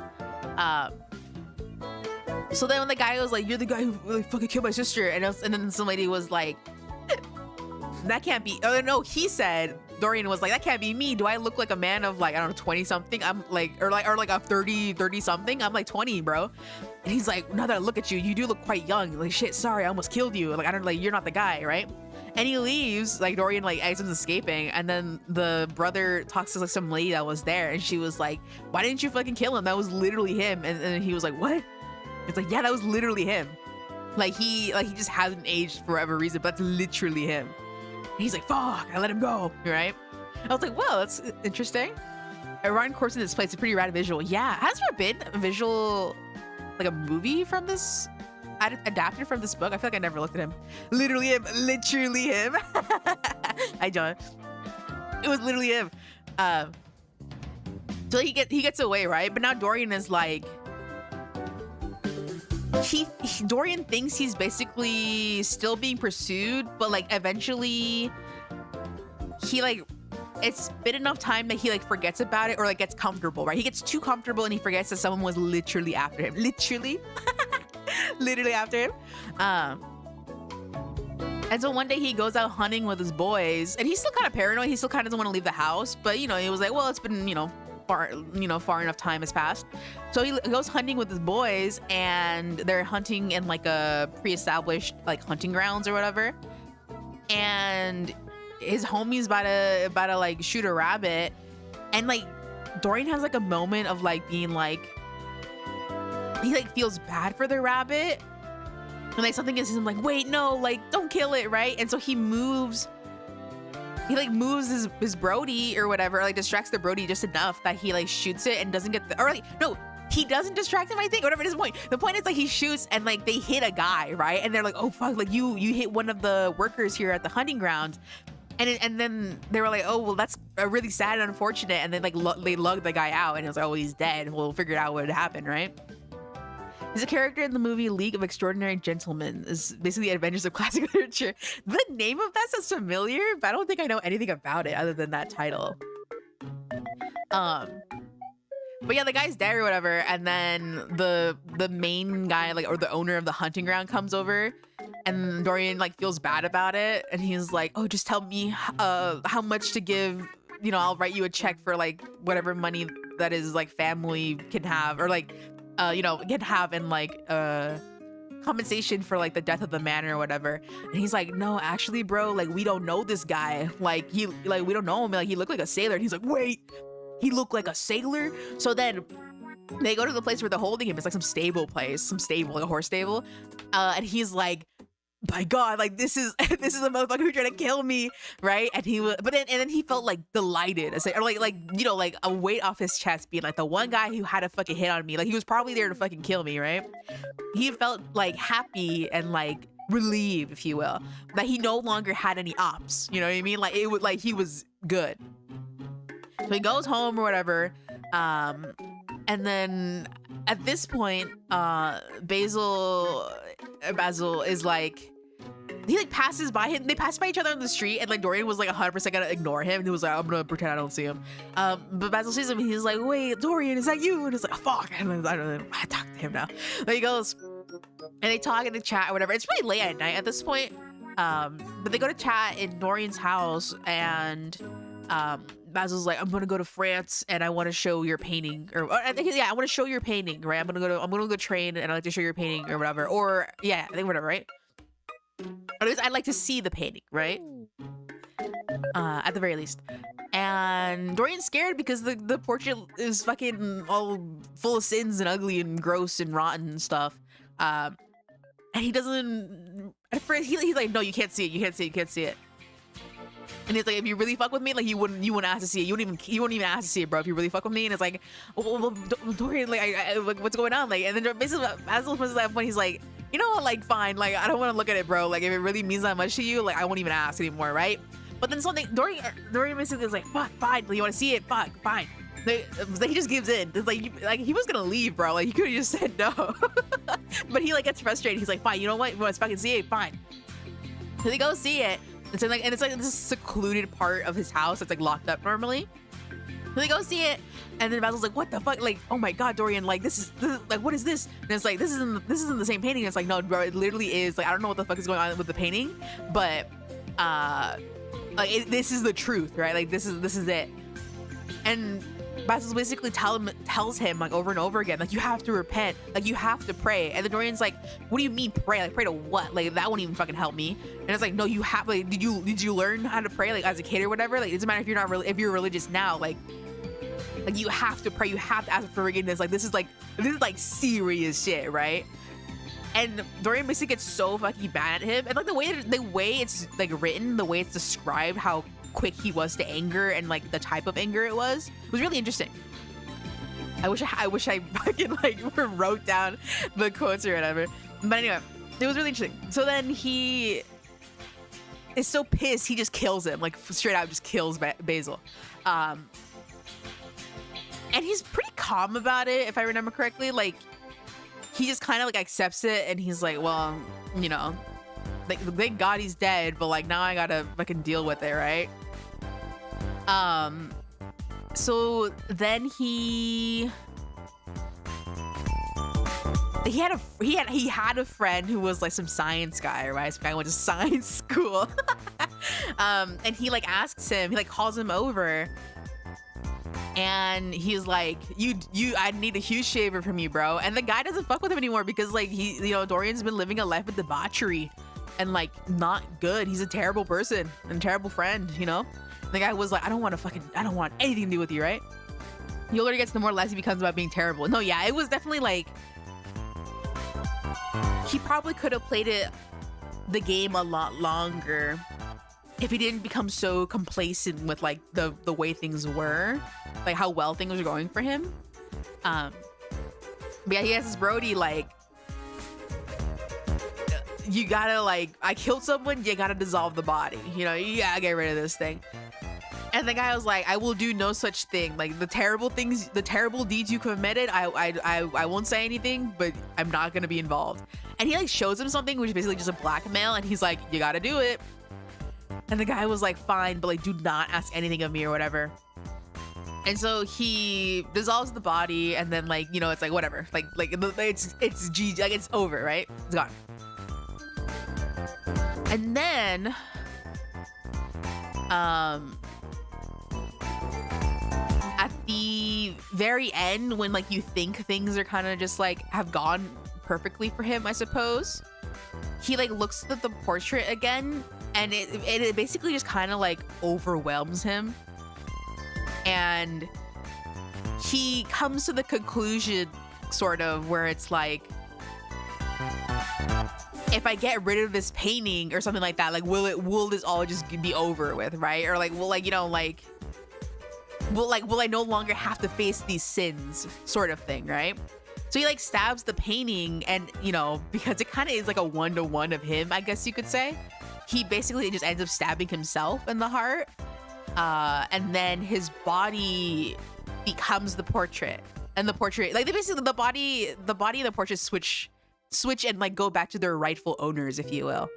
So then when the guy was like, you're the guy who like fucking killed my sister, and then some lady was like, that can't be. Oh no, he said, Dorian was like, that can't be me. Do I look like a man of like, I don't know, 20 something? I'm like, or like a 30 something. I'm like 20, bro. And he's like, now that I look at you, you do look quite young. Like, shit, sorry, I almost killed you. Like, I don't like, you're not the guy, right? And he leaves, like Dorian like exits escaping, and then the brother talks to like some lady that was there, and she was like, why didn't you fucking kill him? That was literally him. And he was like, what? It's like, yeah, that was literally him. Like he just hasn't aged for whatever reason, but that's literally him. And he's like, fuck, I let him go, right? I was like, well, that's interesting. A rotten corpse in this place, a pretty rad visual. Yeah, has there been a visual, like a movie from this, adapted from this book? I feel like I never looked at him. Literally him, literally him. I don't. It was literally him. So he gets away, right? But now Dorian is like, Dorian thinks he's basically still being pursued, but like eventually he like, it's been enough time that he like forgets about it or like gets comfortable, right? He gets too comfortable and he forgets that someone was literally after him. Literally after him. And so one day he goes out hunting with his boys, and he's still kind of paranoid. He still kind of doesn't want to leave the house, but you know, he was like, well, it's been, far enough time has passed. So he goes hunting with his boys, and they're hunting in like a pre-established like hunting grounds or whatever. And his homie's about to like shoot a rabbit, and like Dorian has like a moment of like being like, he like feels bad for the rabbit, and like something is him like, wait, no, like don't kill it, right? And so he moves his Brody or whatever, like distracts the Brody just enough that he like shoots it and doesn't get the, or like, no, he doesn't distract him, I think, whatever it is the point. The point is like he shoots and like they hit a guy, right? And they're like, oh fuck, like you hit one of the workers here at the hunting ground. And then they were like, oh, well, that's really sad and unfortunate. And then like they lugged the guy out, and it was like, oh, he's dead. We'll figure out what had happened, right? He's a character in the movie League of Extraordinary Gentlemen. Is basically the adventures of classic literature. The name of that sounds familiar, but I don't think I know anything about it other than that title. But yeah, the guy's dead or whatever, and then the main guy, like, or the owner of the hunting ground comes over, and Dorian like feels bad about it, and he's like, oh, just tell me how much to give, I'll write you a check for like whatever money that is like family can have, or like can have in like compensation for like the death of the man or whatever. And he's like, no, actually, bro, like we don't know this guy, like we don't know him, like he looked like a sailor. And he's like, wait, he looked like a sailor? So then they go to the place where they're holding him. It's like some stable place, like a horse stable, and he's like, my God, like this is a motherfucker who tried to kill me, right? And he was, and then he felt like delighted, or like a weight off his chest, being like, the one guy who had a fucking hit on me, like he was probably there to fucking kill me, right? He felt like happy and like relieved, if you will, that he no longer had any ops. You know what I mean? Like it would, like he was good. So he goes home or whatever, and then at this point, Basil is like, he like passes by him. They pass by each other on the street, and like Dorian was like 100% gonna ignore him, and he was like, I'm gonna pretend I don't see him. But Basil sees him, and he's like, wait, Dorian, is that you? And it's like, oh, fuck, I don't know, I talk to him now. But he goes, and they talk and they chat or whatever. It's really late at night at this point, but they go to chat in Dorian's house, and Basil's like, I'm gonna go to France and I want to show your painting, or I think, yeah, I want to show your painting, right? I'm gonna go train and I'd like to show your painting or whatever, or yeah, I think whatever, right? At least I'd like to see the painting, right? At the very least. And Dorian's scared because the portrait is fucking all full of sins and ugly and gross and rotten and stuff. And he doesn't, at first he's like, no, you can't see it. And it's like, if you really fuck with me, like you wouldn't ask to see it. You wouldn't even ask to see it, bro. If you really fuck with me. And it's like, well Dorian, like, what's going on? Like, and then basically Basil was at that point, he's like, you know what, like, fine, like, I don't want to look at it, bro. Like, if it really means that much to you, like, I won't even ask anymore, right? But then something, Dorian basically is like, fuck, fine, you want to see it? Fuck, fine. Like, he just gives in. It's like he was gonna leave, bro. Like, he could have just said no. But he, like, gets frustrated. He's like, fine, you know what? You want to fucking see it? Fine. So they go see it. It's like, and it's like this secluded part of his house that's like locked up normally. So they go see it, and then Basil's like, what the fuck? Like, oh my god, Dorian, like, this is like, what is this? And it's like, this isn't the same painting. And it's like, no, bro, it literally is. Like, I don't know what the fuck is going on with the painting, but like, this is the truth, right? Like, this is it. And Basil basically tells him like over and over again, like, you have to repent, like, you have to pray. And the Dorian's like, what do you mean pray? Like, pray to what? Like, that won't even fucking help me. And it's like, no, you have, like, did you learn how to pray, like, as a kid or whatever? Like, it doesn't matter if you're not really, if you're religious now, like you have to pray, you have to ask for forgiveness. Like, this is like serious shit, right? And Dorian basically gets so fucking mad at him, and like the way it's like written, the way it's described, how quick he was to anger, and like the type of anger it was really interesting. I wish I fucking like wrote down the quotes or whatever. But anyway, it was really interesting. So then he is so pissed, he just kills him, like straight out just kills Basil. And he's pretty calm about it, if I remember correctly. Like, he just kind of like accepts it, and he's like, well, you know, like, thank God he's dead, but like now I gotta fucking deal with it, right? So then he had a friend who was like some science guy, right? Some guy who went to science school. And he like asks him, he like calls him over, and he's like, I need a huge favor from you, bro. And the guy doesn't fuck with him anymore because like Dorian's been living a life of debauchery and like not good. He's a terrible person and a terrible friend, you know? And the guy was like, I don't want anything to do with you, right? The older he gets, the more less he becomes about being terrible. No, yeah, it was definitely like, he probably could have played the game a lot longer if he didn't become so complacent with like the way things were, like how well things were going for him. But yeah, he has this Brody, like, you gotta, like, I killed someone, you gotta dissolve the body, you know, you gotta get rid of this thing. And the guy was like, I will do no such thing. Like, the terrible deeds you committed, I won't say anything, but I'm not gonna be involved. And he like shows him something, which is basically just a blackmail, and he's like, you gotta do it. And the guy was like, fine, but like, do not ask anything of me or whatever. And so he dissolves the body, and then like, you know, it's like whatever, like it's G, like it's over, right? It's gone. And then at the very end, when like you think things are kind of just like have gone perfectly for him, I suppose, he like looks at the portrait again, and it basically just kind of like overwhelms him, and he comes to the conclusion sort of where it's like, if I get rid of this painting or something like that, like will this all just be over with, right? Or like, will like, you know, like will I no longer have to face these sins, sort of thing, right? So he like stabs the painting, and you know, because it kind of is like a one-to-one of him, I guess you could say, he basically just ends up stabbing himself in the heart, and then his body becomes the portrait, and the portrait, like, they basically, the body and the portrait switch and like go back to their rightful owners, if you will.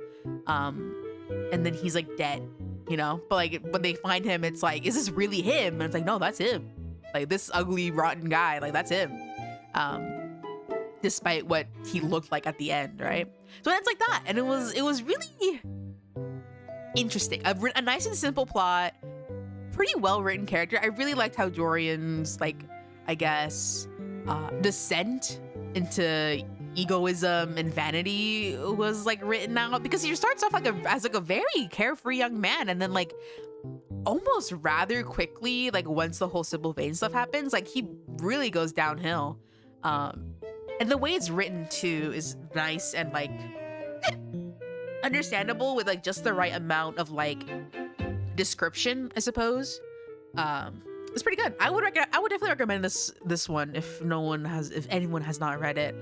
And then he's like dead, you know, but like when they find him, it's like, is this really him? And it's like, no, that's him. Like, this ugly rotten guy, like, that's him. Despite what he looked like at the end, right? So it's like that, and it was really interesting. A nice and simple plot, pretty well written character. I really liked how Dorian's, like, I guess, descent into egoism and vanity was like written out, because he starts off like as a very carefree young man, and then like almost rather quickly, like once the whole Sybil Vane stuff happens, like he really goes downhill. And the way it's written too is nice and like understandable, with like just the right amount of like description, I suppose. It's pretty good. I would definitely recommend this one if anyone has not read it.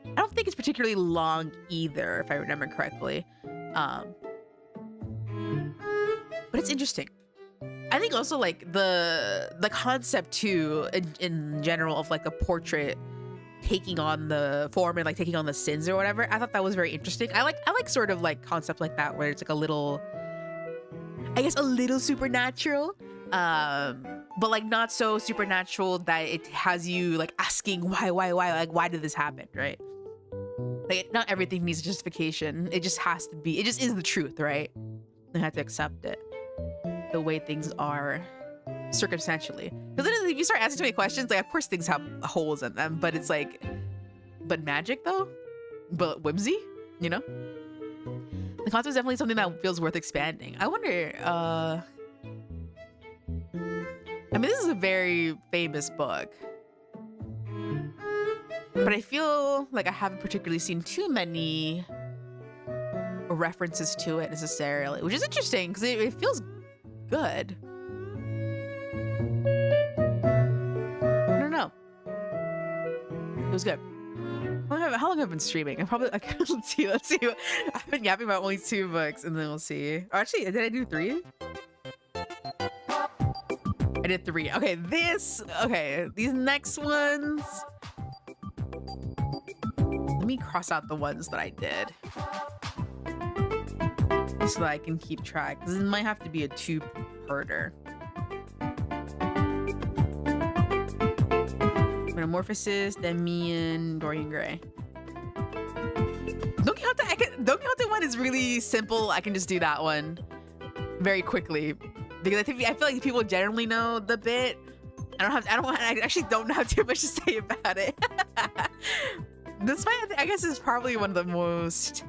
I don't think it's particularly long either, if I remember correctly. But it's interesting. I think also like the concept too in general of like a portrait taking on the form and like taking on the sins or whatever. I thought that was very interesting. I like sort of like concept like that where it's like a little, I guess, a little supernatural, but like not so supernatural that it has you like asking why, like why did this happen, right? Like not everything needs justification. It just has to be. It just is the truth, right? I have to accept it the way things are circumstantially. Because then if you start asking too many questions, like of course things have holes in them, but it's like, but magic though, but whimsy, you know? The concept is definitely something that feels worth expanding. I wonder, I mean, this is a very famous book, but I feel like I haven't particularly seen too many references to it necessarily, which is interesting because it feels good. I don't know. It was good. How long have I been streaming? I'm probably like, let's see. I've been yapping about only 2 books, and then we'll see. Oh, actually, did I do 3? I did 3. Okay, these next ones. Let me cross out the ones that I did so that I can keep track. This might have to be a 2-parter. Metamorphosis, Demian, Dorian Gray. Don Quixote one is really simple. I can just do that one very quickly because I feel like people generally know the bit. I actually don't have too much to say about it. This fight, I guess, is probably one of the most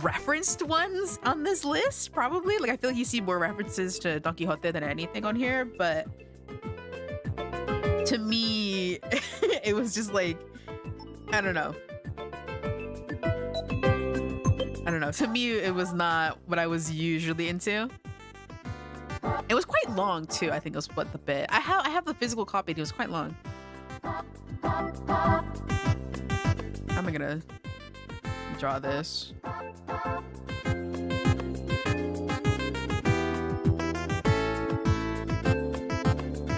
referenced ones on this list, probably. Like, I feel like you see more references to Don Quixote than anything on here, but to me, it was just like, I don't know. To me, it was not what I was usually into. It was quite long too. I think was what the bit. I have the physical copy. It was quite long. How am I gonna draw this?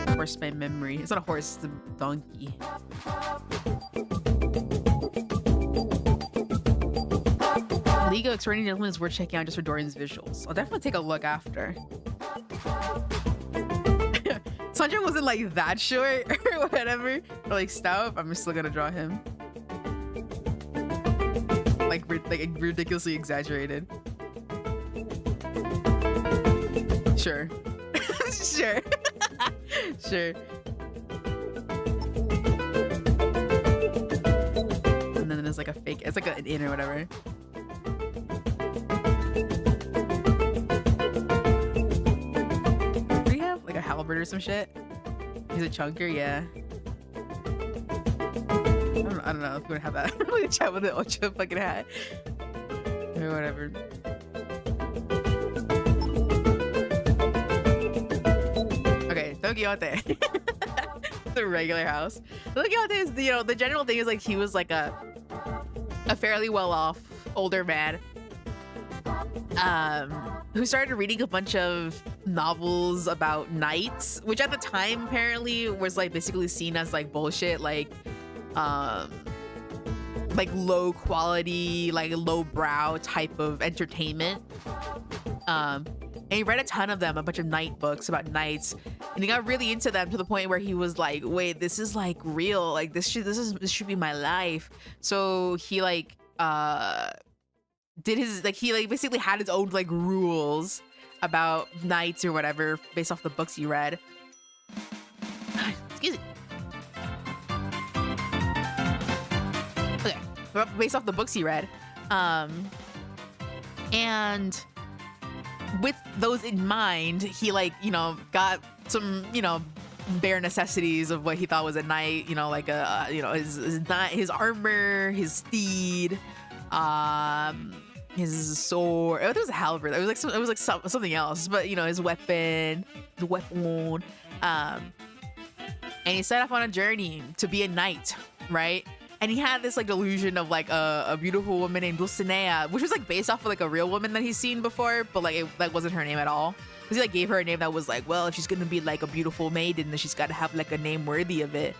Horse by memory. It's not a horse, it's a donkey. League of Extraordinary Gentlemen is worth checking out just for Dorian's visuals. I'll definitely take a look after. Sandra wasn't like that short or whatever, or like stout. I'm still gonna draw him. Like ridiculously exaggerated. Sure. Sure. Sure. And then there's like a fake, it's like an in or whatever. Do you have like a halberd or some shit? He's a chunker, yeah. I don't know if you would have that. I'm gonna chat with the ultra fucking hat. Or whatever. Okay, Don Quixote. The regular house. Don Quixote is, you know, the general thing is like he was like a fairly well-off older man who started reading a bunch of novels about knights, which at the time apparently was like basically seen as like bullshit, like low quality, like low brow type of entertainment. And he read a ton of them, a bunch of knight books about knights, and he got really into them to the point where he was like, wait, this is like real, like this should be my life. So he like did his, like, he like basically had his own like rules about knights or whatever based off the books he read. Excuse me. Okay, based off the books he read, and with those in mind, he like, you know, got some, you know, bare necessities of what he thought was a knight, you know, like a you know, his armor, his steed, his sword. It was a halberd. It was like something else, but you know, his weapon, and he set off on a journey to be a knight right? And he had this like delusion of like a beautiful woman named Dulcinea, which was like based off of like a real woman that he's seen before, but like it like wasn't her name at all. Because he like gave her a name that was like, well, if she's gonna be like a beautiful maiden, then she's gotta have like a name worthy of it.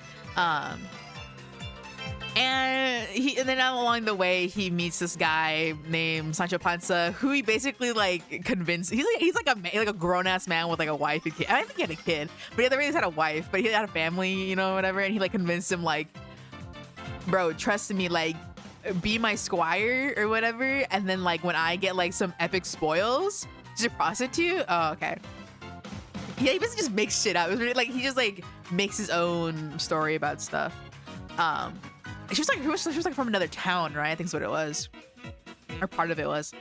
And then along the way he meets this guy named Sancho Panza, who he basically like convinced. He's like a grown ass man with like a wife and kid. I think he had a kid, but he at had a wife, but he had a family, you know, whatever. And he like convinced him like, bro, trust me, like be my squire or whatever. And then like when I get like some epic spoils, she's a prostitute. Oh, okay. Yeah, he basically just makes shit up. It was really, like he just like makes his own story about stuff. She was like from another town, right? I think that's what it was, or part of it was.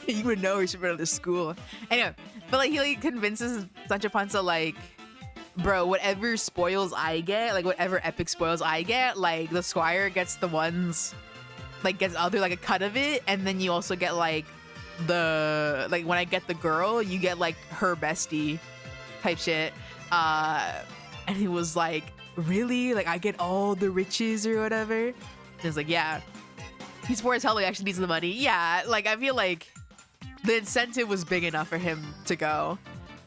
You would know, he should go to school. Anyway, but like he like convinces Sancho Panza like, bro, whatever spoils I get, like whatever epic spoils I get, like the squire gets the ones, like gets other like a cut of it, and then you also get like the like when I get the girl, you get like her bestie type shit. And he was like, really? Like I get all the riches or whatever? And it's like, yeah. He's poor as hell, he actually needs the money. Yeah, like I feel like the incentive was big enough for him to go.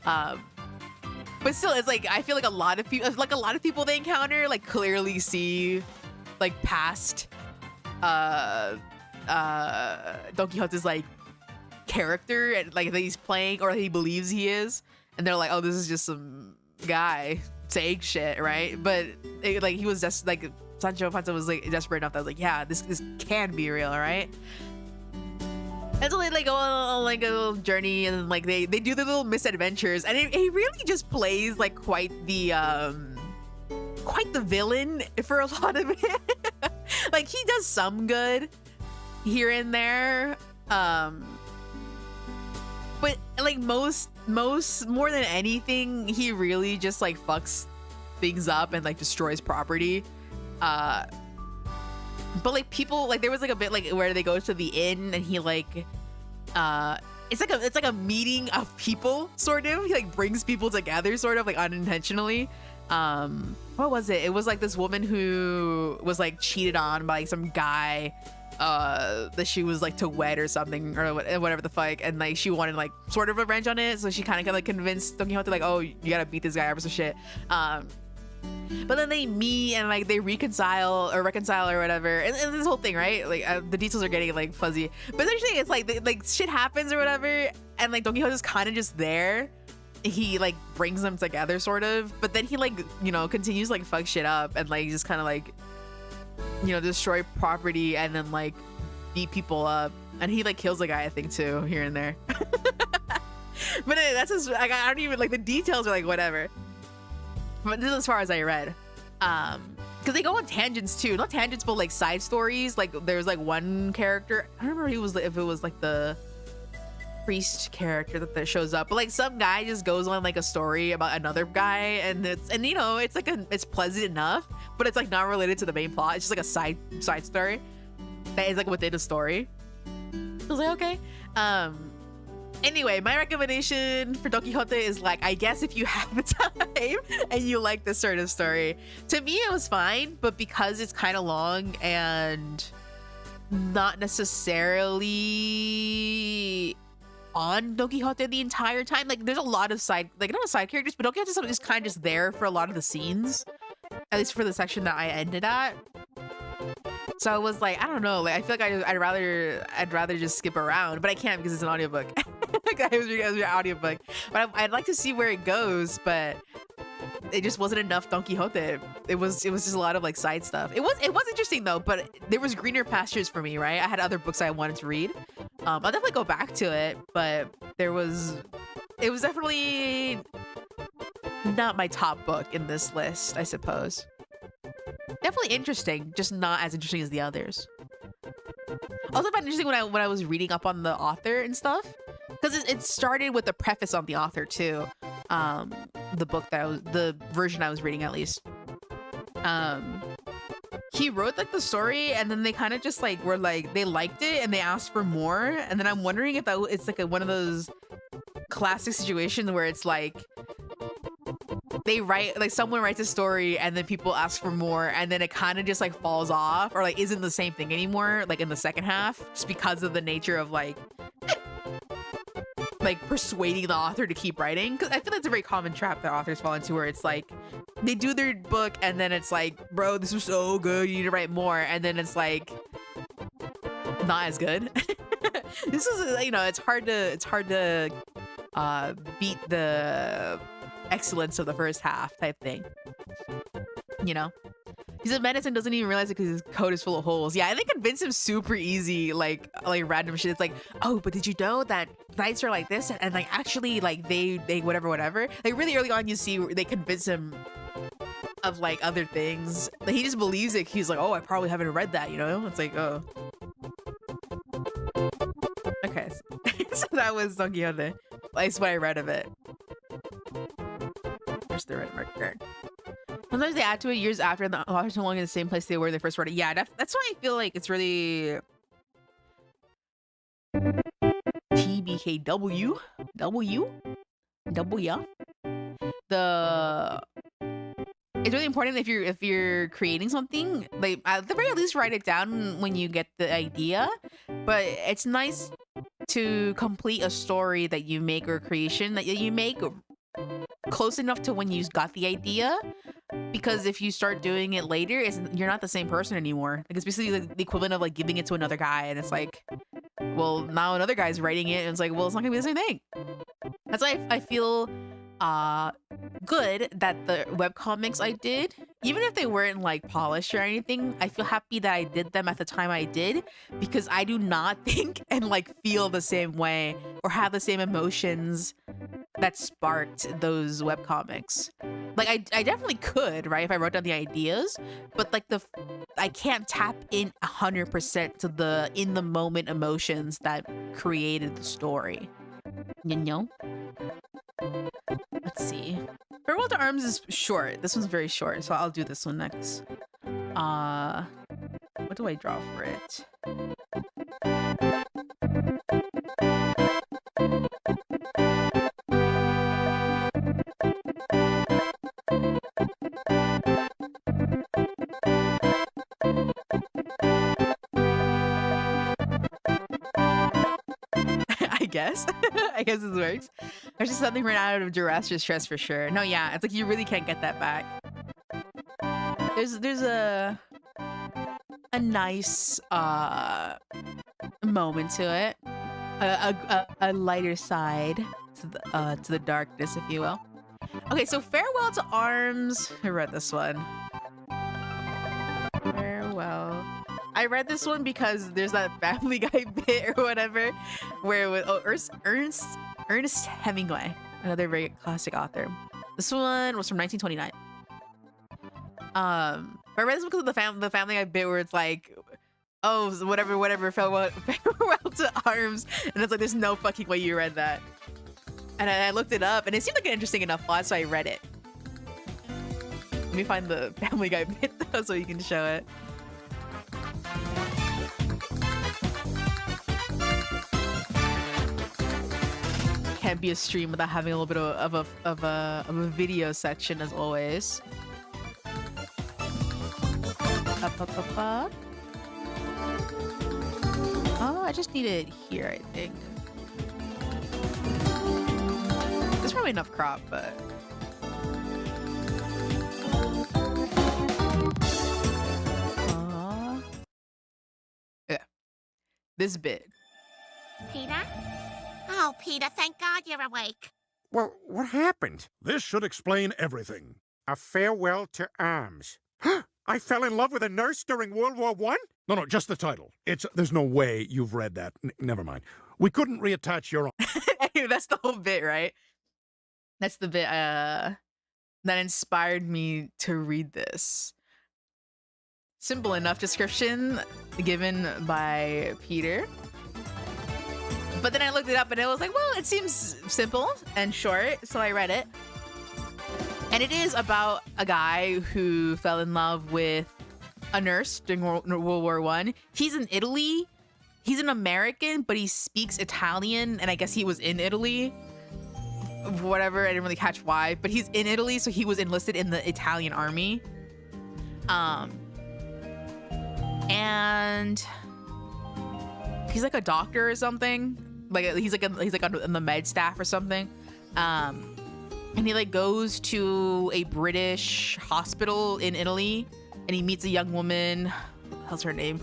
But still, it's like I feel like a lot of people they encounter like clearly see like past Don Quixote's like character and like that he's playing or that he believes he is, and they're like, oh, this is just some guy saying shit, right? But like he was just like Sancho Panza was like desperate enough that I was like, yeah, this can be real, right? And so they like go on like a little journey, and like they do the little misadventures, and he really just plays like quite the villain for a lot of it. Like he does some good here and there, but like most more than anything, he really just like fucks things up and like destroys property. But like people, like there was like a bit like where they go to the inn and he like it's like a meeting of people sort of. He like brings people together sort of like unintentionally. What was it? It was like this woman who was like cheated on by like some guy that she was like to wed or something or whatever the fuck, and like she wanted like sort of revenge on it, so she kind of like convinced Don Quixote like, oh, you gotta beat this guy up or some shit. But then they meet and like they reconcile or whatever, and this whole thing, right? Like the details are getting like fuzzy, but essentially it's like shit happens or whatever, and like Don Quixote's kind of just there. He like brings them together sort of, but then he like, you know, continues like fuck shit up and like just kind of like, you know, destroy property and then like beat people up, and he like kills a guy I think too here and there. But anyway, that's just like, I don't even like the details are like whatever. But this is as far as I read, because they go on tangents too, not tangents but like side stories. Like there's like one character, I don't remember if it was like the priest character that shows up, but like some guy just goes on like a story about another guy, and you know, it's like it's pleasant enough, but it's like not related to the main plot. It's just like a side story that is like within a story. I was like, okay. Anyway, my recommendation for Don Quixote is like, I guess if you have the time and you like this sort of story. To me it was fine, but because it's kind of long and not necessarily on Don Quixote the entire time, like there's a lot of side, like not side characters, but Don Quixote is kind of just there for a lot of the scenes, at least for the section that I ended at. So I was like, I don't know, like I feel like I'd rather just skip around, but I can't because it's an audiobook. Like I was reading an audiobook, but I'd like to see where it goes, but it just wasn't enough Don Quixote. It was just a lot of like side stuff. It was interesting though, but there was greener pastures for me, right? I had other books I wanted to read. I'll definitely go back to it, but it was definitely not my top book in this list, I suppose. Definitely interesting, just not as interesting as the others. Also found interesting when I was reading up on the author and stuff, because it started with a preface on the author too. The book the version I was reading at least. He wrote like the story, and then they kind of just like were like they liked it and they asked for more, and then I'm wondering if it's like one of those classic situations where it's like they write, like someone writes a story and then people ask for more, and then it kind of just like falls off or like isn't the same thing anymore, like in the second half, just because of the nature of like persuading the author to keep writing. Because I feel that's a very common trap that authors fall into, where it's like they do their book and then it's like, bro, this was so good, you need to write more, and then it's like not as good. This is, you know, it's hard to beat the excellence of the first half type thing, you know. He said medicine doesn't even realize it because his code is full of holes. Yeah, I think convince him super easy, like random shit. It's like, oh, but did you know that knights are like this, and like actually like they whatever. Like really early on, you see they convince him of like other things. Like he just believes it. He's like, oh, I probably haven't read that, you know. It's like, oh, okay. So that was Don Quixote. That's what I read of it. There's the red record. Sometimes they add to it years after, and the author's no longer in the same place they were when they first wrote it. Yeah, that's why I feel like it's really TBKW. It's really important if you're creating something, like at the very least write it down when you get the idea. But it's nice to complete a story that you make or creation that you make close enough to when you got the idea, because if you start doing it later, you're not the same person anymore. Like it's basically like the equivalent of like giving it to another guy, and it's like, well, now another guy's writing it, and it's like, well, it's not gonna be the same thing. That's why I feel good that the webcomics I did, even if they weren't like polished or anything, I feel happy that I did them at the time I did, because I do not think and like feel the same way or have the same emotions that sparked those webcomics. Like I definitely could, right, if I wrote down the ideas, but like I can't tap in 100% to the in the moment emotions that created the story. You know? Let's see. Farewell to Arms is short. This one's very short, so I'll do this one next. What do I draw for it? I guess this works. There's just something right out of duress or stress for sure. No, yeah, it's like you really can't get that back. There's a nice moment to it, a lighter side to the darkness, if you will. Okay, so Farewell to Arms. I read this one. Farewell. I read this one because there's that Family Guy bit or whatever, where it was Ernest Hemingway, another very classic author. This one was from 1929. But I read this because of the Family Guy bit where it's like, oh, whatever, farewell to Arms, and it's like, there's no fucking way you read that. And I looked it up, and it seemed like an interesting enough plot, so I read it. Let me find the Family Guy bit though, so you can show it. Can't be a stream without having a little bit of a video section, as always. Oh, I just need it here, I think. There's probably enough crop, but yeah, this bit. Peter? Oh, Peter, thank God you're awake. Well, what happened? This should explain everything. A farewell to arms. I fell in love with a nurse during World War I? No, just the title. There's no way you've read that. Never mind. We couldn't reattach your own. That's the whole bit, right? That's the bit that inspired me to read this. Simple enough description given by Peter. But then I looked it up and it was like, well, it seems simple and short, so I read it. And it is about a guy who fell in love with a nurse during World War I. He's in Italy. He's an American, but he speaks Italian, and I guess he was in Italy. whatever. I didn't really catch why, but he's in Italy, so he was enlisted in the Italian army. And he's like a doctor or something. Like he's like on the med staff or something. And he like goes to a British hospital in Italy, and he meets a young woman. What the hell's her name?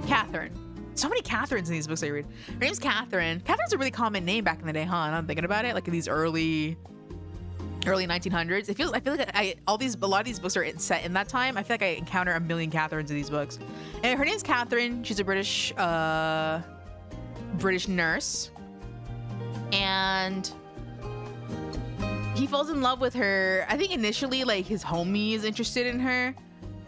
Catherine. So many Catherines in these books I read. Her name's Catherine. Catherine's a really common name back in the day, huh? And I'm thinking about it, like in these early 1900s. I feel like a lot of these books are set in that time. I feel like I encounter a million Catherines in these books. And her name's Catherine. She's a British nurse, and he falls in love with her. I think initially like his homie is interested in her,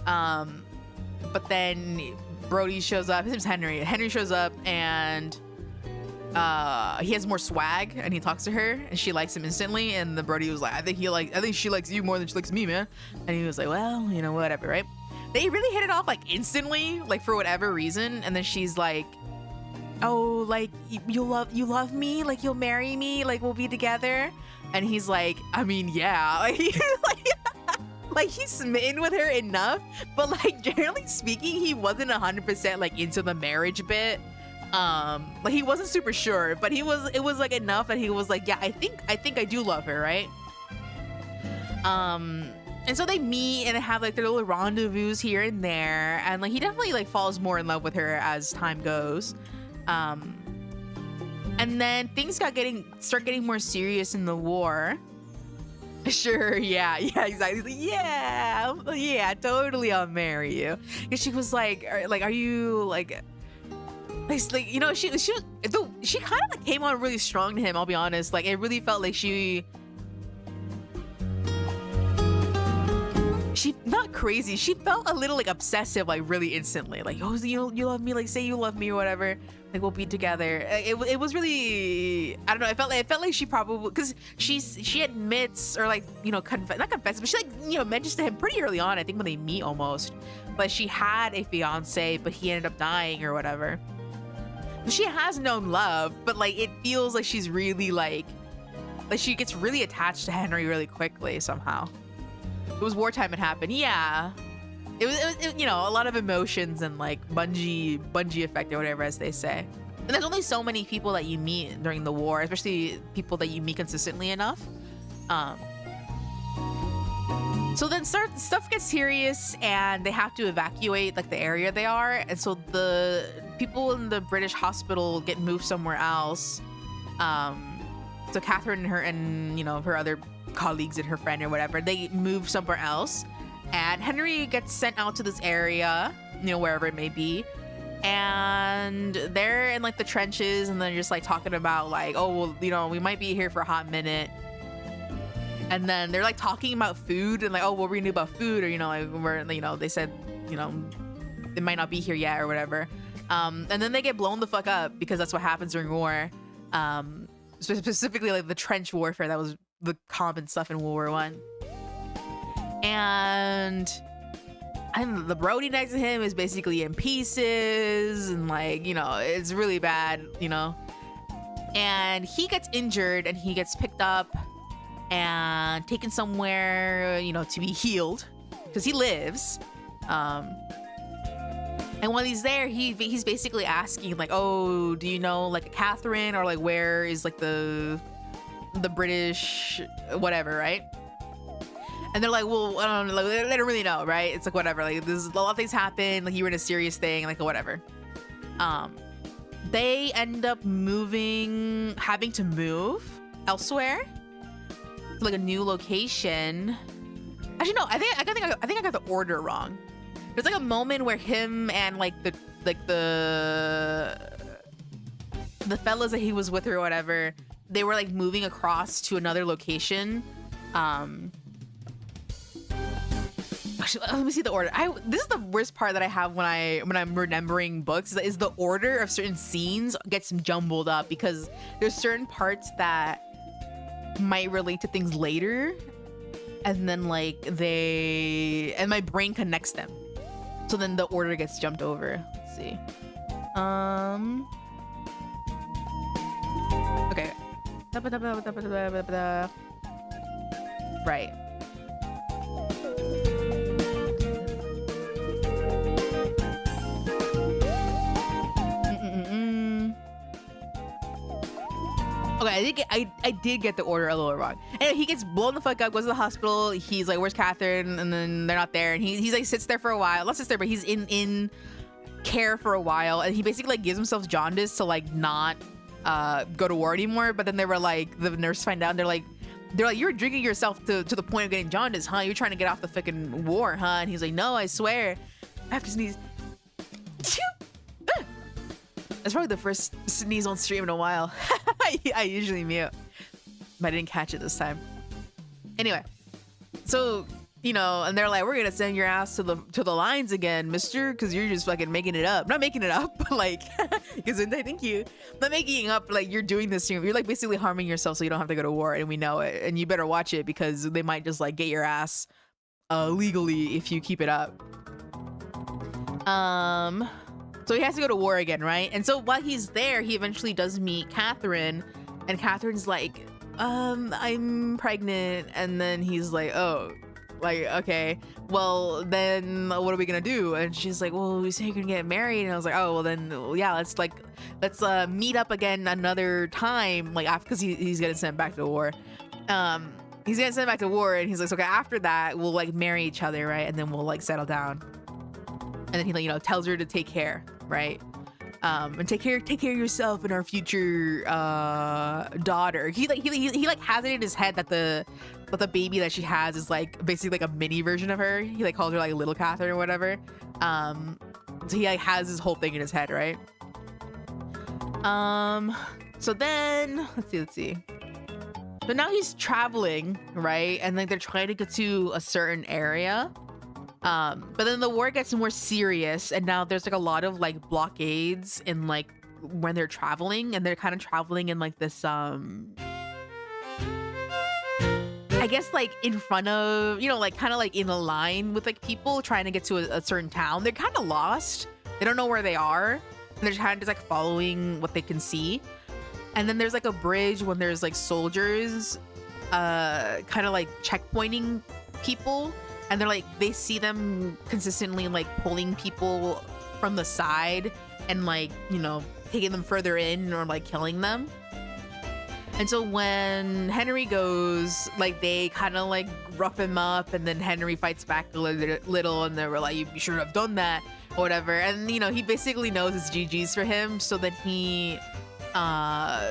but then Brody shows up. His name's Henry. Henry shows up, and he has more swag, and he talks to her, and she likes him instantly. And the Brody was like, I think she likes you more than she likes me, man. And he was like, well, you know, whatever, right? They really hit it off like instantly, like for whatever reason. And then she's like, oh, like you love me, like you'll marry me, like we'll be together. And he's like, I mean, yeah, like he's smitten with her enough, but like generally speaking, he wasn't 100% like into the marriage bit. Like he wasn't super sure, but it was like enough that he was like, yeah, I think I do love her, right? And so they meet and have like their little rendezvous here and there, and like he definitely like falls more in love with her as time goes. And then things start getting more serious in the war. Sure, yeah, exactly. Yeah, totally, I'll marry you. And she was like, are you like, you know, she kind of like came on really strong to him. I'll be honest. Like, it really felt like she not crazy. She felt a little like obsessive, like really instantly. Like, oh, you love me, like say you love me or whatever. Like we'll be together. It was really, I don't know. It felt like she probably, because she admits, or like, you know, not confesses, but she like, you know, mentions to him pretty early on. I think when they meet almost, but she had a fiance, but he ended up dying or whatever. She has known love, but like it feels like she's really like she gets really attached to Henry really quickly somehow. It was wartime it happened. Yeah. It was you know, a lot of emotions and like bungee effect or whatever, as they say. And there's only so many people that you meet during the war, especially people that you meet consistently enough. So then stuff gets serious, and they have to evacuate like the area they are. And so the people in the British hospital get moved somewhere else. So Catherine and you know, her other colleagues and her friend or whatever, they move somewhere else, and Henry gets sent out to this area, you know, wherever it may be, and they're in like the trenches, and they're just like talking about like, oh, well, you know, we might be here for a hot minute. And then they're like talking about food, and like, oh, what we're gonna do about food, or you know, like we're, you know, they said, you know, it might not be here yet or whatever. And then they get blown the fuck up, because that's what happens during war. Specifically like the trench warfare, that was the common stuff in World War I. And the Brody next to him is basically in pieces, and like, you know, it's really bad, you know. And he gets injured, and he gets picked up and taken somewhere, you know, to be healed, because he lives. And while he's there, he's basically asking like, oh, do you know like a Catherine, or like where is like the British whatever, right? And they're like, well, I don't know, like, they don't really know, right? It's like whatever, like there's a lot of things happen, like you were in a serious thing, like whatever. They end up having to move elsewhere to like a new location. Actually, no, I think I got the order wrong. There's like a moment where him and like the fellas that he was with or whatever, they were like moving across to another location. Actually, let me see the order. This is the worst part that I have when I'm remembering books, is the order of certain scenes gets jumbled up, because there's certain parts that might relate to things later, and then like and my brain connects them. So then the order gets jumped over. Let's see. Okay. Right. Okay, I did get the order a little wrong. Anyway, he gets blown the fuck up, goes to the hospital. He's like, "Where's Catherine?" And then they're not there, and he's like sits there for a while. Not sits there, but he's in care for a while, and he basically like gives himself jaundice to like not go to war anymore. But then they were like, the nurse find out, and they're like, "You're drinking yourself to the point of getting jaundice, huh? You're trying to get off the fucking war, huh?" And he's like, "No, I swear." I have to sneeze. That's probably the first sneeze on stream in a while. I usually mute, but I didn't catch it this time. Anyway, so you know, and they're like, "We're gonna send your ass to the lines again, mister, because you're just fucking making it up." Not making it up, but like, because I think you, not making it up, like you're doing this, you're like basically harming yourself so you don't have to go to war, and we know it, and you better watch it because they might just like get your ass legally if you keep it up. So he has to go to war again, right? And so while he's there, he eventually does meet Catherine, and Catherine's like, I'm pregnant. And then he's like, oh, like, okay, well, then what are we gonna do? And she's like, well, we say you're gonna get married. And I was like, oh, well, then, yeah, let's meet up again another time, like, after, because he's getting sent back to the war. He's getting sent back to war, and he's like, okay, after that, we'll, like, marry each other, right? And then we'll, like, settle down. And then he, like, you know, tells her to take care, right? And take care of yourself and our future daughter. He has it in his head that the baby that she has is like basically like a mini version of her. He like calls her like little Catherine or whatever. So he like has this whole thing in his head, right? So then let's see. So now he's traveling, right? And like they're trying to get to a certain area. But then the war gets more serious, and now there's like a lot of like blockades in like when they're traveling, and they're kind of traveling in like this I guess like in front of, you know, like kind of like in a line with like people trying to get to a certain town. They're kind of lost. They don't know where they are, and they're kind of just like following what they can see. And then there's like a bridge when there's like soldiers kind of like checkpointing people. And they're like, they see them consistently like pulling people from the side and like, you know, taking them further in or like killing them. And so when Henry goes, like they kind of like rough him up, and then Henry fights back a little, and they were like, you shouldn't have done that or whatever. And, you know, he basically knows it's GG's for him. So then he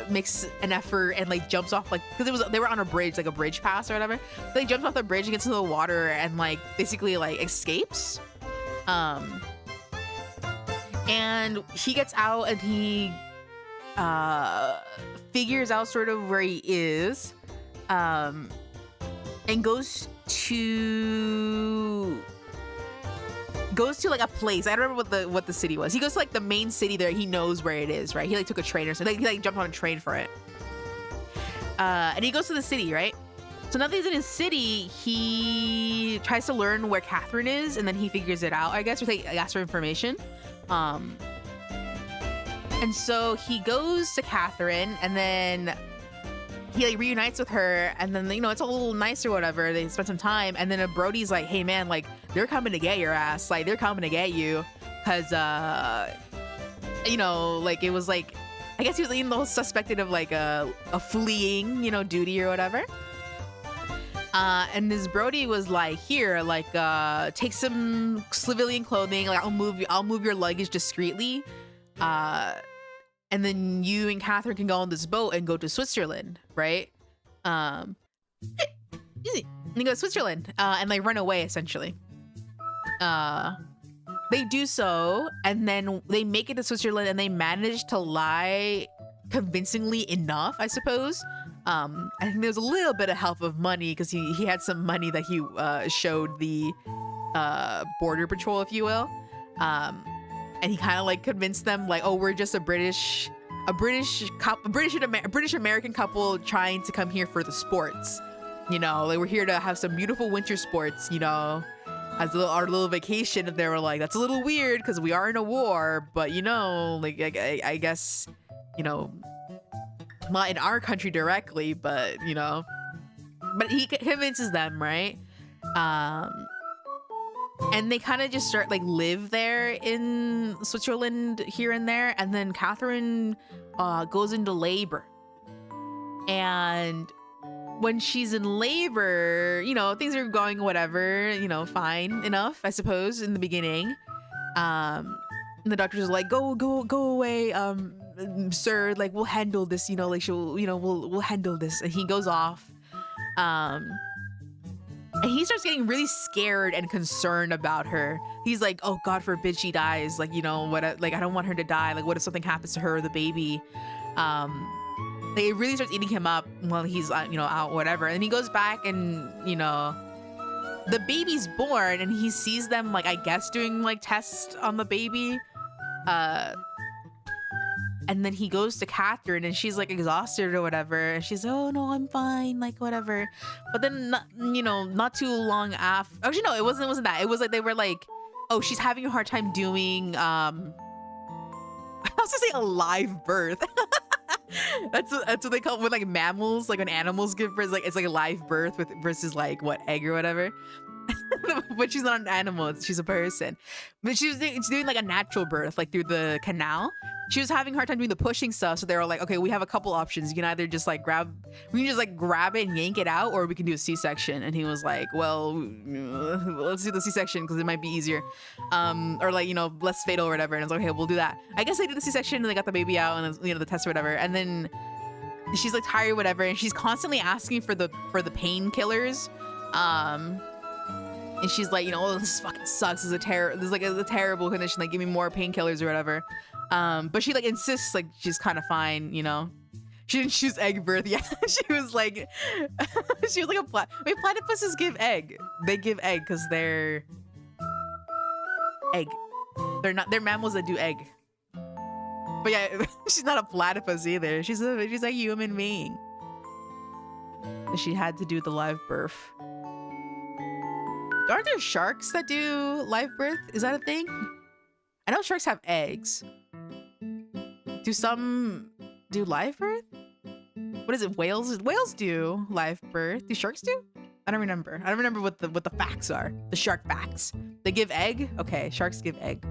makes an effort and like jumps off, like, because they were on a bridge, like a bridge pass or whatever. So he jumps off the bridge and gets into the water and like basically like escapes. And he gets out and he figures out sort of where he is, and goes to like a place. I don't remember what the city was. He goes to like the main city there. He knows where it is, right? He like took a train or something. He like jumped on a train for it. And he goes to the city, right? So now that he's in his city, he tries to learn where Catherine is, and then he figures it out, I guess, or like asks for information. And so he goes to Catherine, and then he like reunites with her, and then, you know, it's a little nice or whatever. They spend some time, and then a Brody's like, hey man, like they're coming to get your ass, like they're coming to get you, because you know, like it was like, I guess he was, you know, suspected of like a fleeing, you know, duty or whatever. And this Brody was like, here, like take some civilian clothing, like I'll move your luggage discreetly, and then you and Catherine can go on this boat and go to Switzerland, right? And go to Switzerland, and like run away essentially. They do so, and then they make it to Switzerland, and they manage to lie convincingly enough, I suppose. I think there's a little bit of help of money, because he had some money that he showed the border patrol, if you will. And he kind of like convinced them like, oh, we're just a British American couple trying to come here for the sports. you know, like we're here to have some beautiful winter sports, you know, as our little vacation. And they were like, that's a little weird because we are in a war, but you know, like I guess, you know, not in our country directly, but you know, but he convinces them, right? And they kind of just start like live there in Switzerland here and there. And then Catherine goes into labor. And when she's in labor, you know, things are going whatever, you know, fine enough, I suppose, in the beginning. And the doctor's is like, go away, sir, like we'll handle this, you know, like she'll, you know, we'll handle this. And he goes off. And he starts getting really scared and concerned about her. He's like, oh, God forbid she dies. Like, you know, like, I don't want her to die. Like, what if something happens to her or the baby? Like, it really starts eating him up while he's, you know, out, whatever. And he goes back and, you know, the baby's born and he sees them, like, I guess doing, like, tests on the baby. And then he goes to Catherine and she's like exhausted or whatever. And she's, oh no, I'm fine, like whatever. But then, you know, not too long after, actually no, it wasn't that. It was like, they were like, oh, she's having a hard time doing, I was gonna say a live birth. That's what they call it when like mammals, like when animals give birth, like it's like a live birth with versus like what, egg or whatever. But she's not an animal, she's a person. But she's doing like a natural birth, like through the canal. She was having a hard time doing the pushing stuff, so they were like, okay, we have a couple options. You can either just like grab it and yank it out, or we can do a C-section. And he was like, well, let's do the C-section because it might be easier, or like, you know, less fatal or whatever. And it's like, okay, we'll do that. I guess they did the C-section and they got the baby out and, you know, the test or whatever. And then she's like tired or whatever, and she's constantly asking for the painkillers. And she's like, you know, oh, this fucking sucks. This is a terrible condition. Like, give me more painkillers or whatever. But she like insists like she's kind of fine, you know. She didn't choose egg birth. Yeah, she was like wait, platypuses give egg. They give egg because they're egg. They're mammals that do egg. But yeah, she's not a platypus either. She's a human being. But she had to do the live birth. Aren't there sharks that do live birth? Is that a thing? I know sharks have eggs. Do some do live birth? What is it? Whales? Whales do live birth. Do sharks do? I don't remember. I don't remember what the facts are. The shark facts. They give egg? Okay, sharks give egg.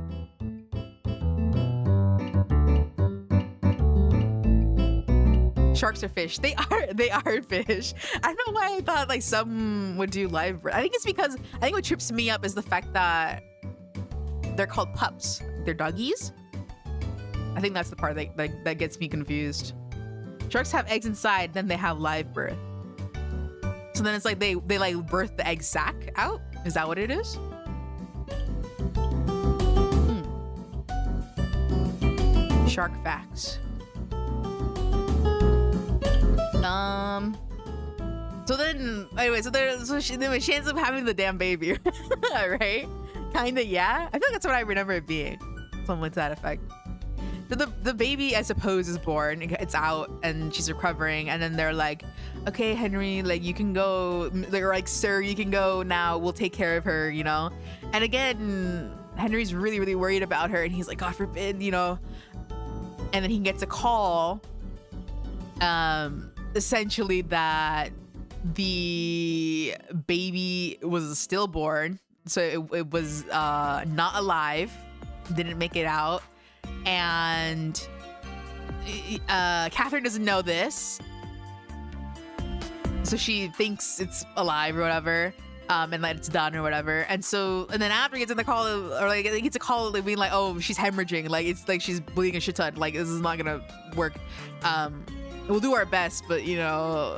Sharks are fish. They are fish. I don't know why I thought like some would do live birth. I think it's because what trips me up is the fact that they're called pups. They're doggies. I think that's the part that gets me confused. Sharks have eggs inside, then they have live birth. So then it's like they like birth the egg sac out. Is that what it is? Shark facts. So then, anyway, she ends up having the damn baby, right? Kinda, yeah. I feel like that's what I remember it being, something to that effect. The baby, I suppose, is born. It's out, and she's recovering. And then they're like, "Okay, Henry, like you can go." They're like, "Sir, you can go now. We'll take care of her," you know. And again, Henry's really, really worried about her, and he's like, "God forbid," you know. And then he gets a call. Essentially that the baby was a stillborn, so it was not alive, didn't make it out, and Catherine doesn't know this, so she thinks it's alive or whatever, and that it's done or whatever. And then after he gets in the call, or like he gets a call like being like, oh, she's hemorrhaging, like it's like she's bleeding a shit ton, like this is not gonna work. We'll do our best, but you know,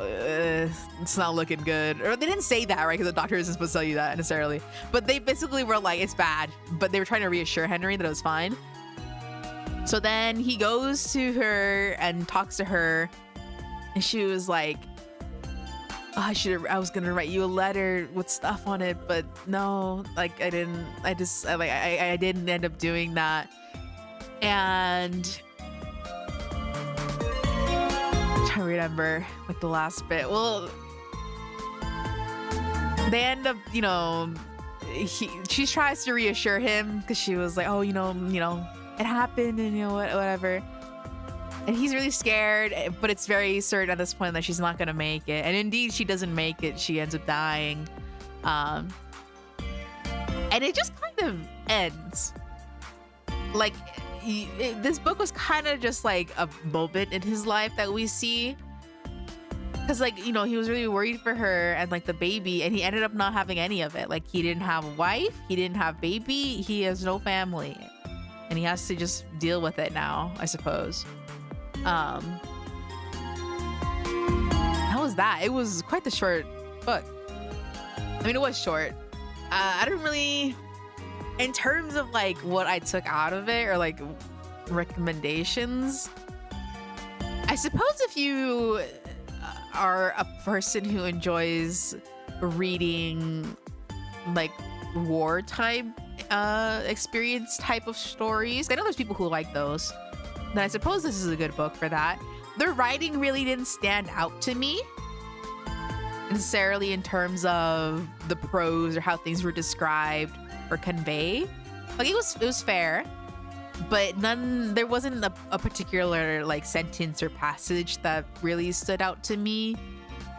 it's not looking good. Or they didn't say that, right? Because the doctor isn't supposed to tell you that necessarily. But they basically were like, it's bad. But they were trying to reassure Henry that it was fine. So then he goes to her and talks to her, and she was like, oh, I was gonna write you a letter with stuff on it, but no, like I didn't. I didn't end up doing that. And I remember like the last bit. Well, they end up, you know, she tries to reassure him because she was like, oh, you know, it happened and, you know, whatever. And he's really scared, but it's very certain at this point that she's not going to make it. And indeed, she doesn't make it. She ends up dying. And it just kind of ends. Like, this book was kind of just like a moment in his life that we see. Because, like, you know, he was really worried for her and, like, the baby. And he ended up not having any of it. Like, he didn't have a wife. He didn't have baby. He has no family. And he has to just deal with it now, I suppose. How was that? It was quite the short book. I mean, it was short. I didn't really, in terms of like what I took out of it or like recommendations, I suppose if you are a person who enjoys reading like wartime experience type of stories, I know there's people who like those. Then I suppose this is a good book for that. The writing really didn't stand out to me necessarily in terms of the prose or how things were described or conveyed. Like it was fair, but there wasn't a particular like sentence or passage that really stood out to me.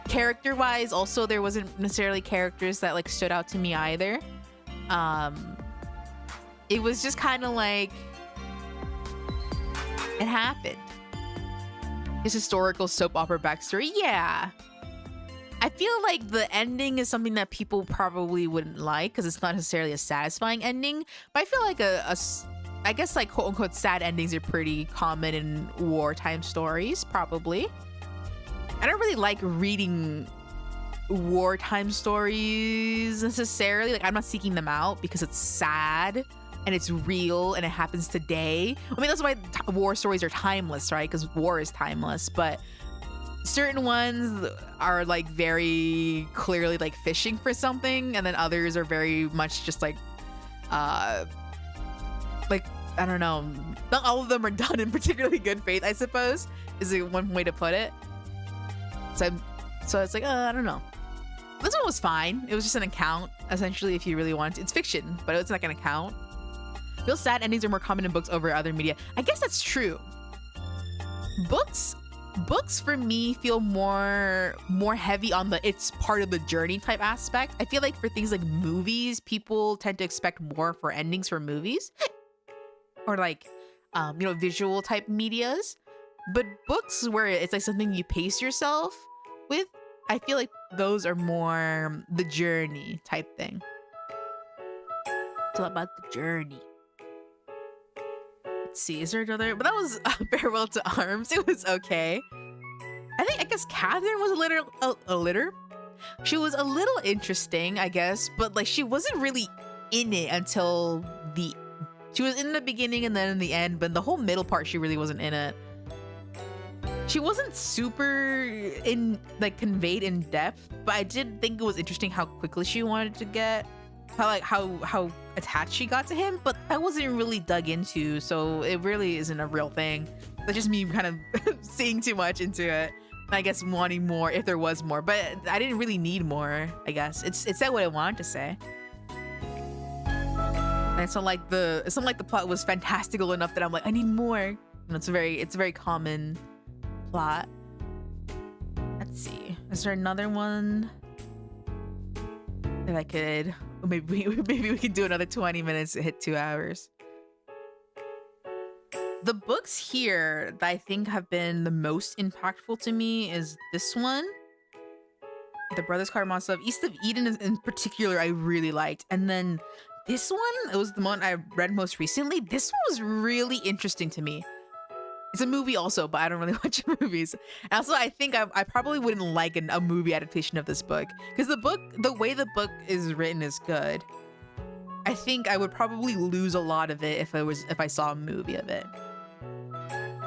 Character-wise, also there wasn't necessarily characters that like stood out to me either. It was just kind of like it happened. His historical soap opera backstory, yeah. I feel like the ending is something that people probably wouldn't like because it's not necessarily a satisfying ending. But I feel like I guess like quote unquote sad endings are pretty common in wartime stories, probably. I don't really like reading wartime stories necessarily. Like I'm not seeking them out because it's sad. And it's real and it happens today. I mean, that's why war stories are timeless, right? Because war is timeless. But certain ones are like very clearly like fishing for something. And then others are very much just like I don't know. Not all of them are done in particularly good faith, I suppose, is one way to put it. So it's like, I don't know. This one was fine. It was just an account, essentially, if you really want to. It's fiction, but it's like an account. Real sad endings are more common in books over other media. I guess that's true. Books for me feel more heavy on the it's part of the journey type aspect. I feel like for things like movies, people tend to expect more for endings for movies or like visual type medias. But books where it's like something you pace yourself with, I feel like those are more the journey type thing. It's all about the journey. Let's see, is there another? But that was Farewell to Arms. It was okay. I guess Catherine was a little. She was a little interesting, I guess, but like she wasn't really in it until she was in the beginning and then in the end, but the whole middle part she really wasn't in it. She wasn't super conveyed in depth, but I did think it was interesting how quickly she wanted to get how attached she got to him, but I wasn't really dug into, so it really isn't a real thing. That's just me kind of seeing too much into it. I guess wanting more if there was more, but I didn't really need more, I guess. It said what I wanted to say. And it's not like the plot was fantastical enough that I'm like, I need more. And it's a very common plot. Let's see. Is there another one that I could maybe we could do another 20 minutes to hit 2 hours. The books here that I think have been the most impactful to me is this one, The Brothers Karamazov. East of Eden is, in particular, I really liked. And then this one, it was the one I read most recently. This one was really interesting to me. It's a movie also, but I don't really watch movies. And also, I think I probably wouldn't like a movie adaptation of this book because the way the book is written is good. I think I would probably lose a lot of it if I saw a movie of it.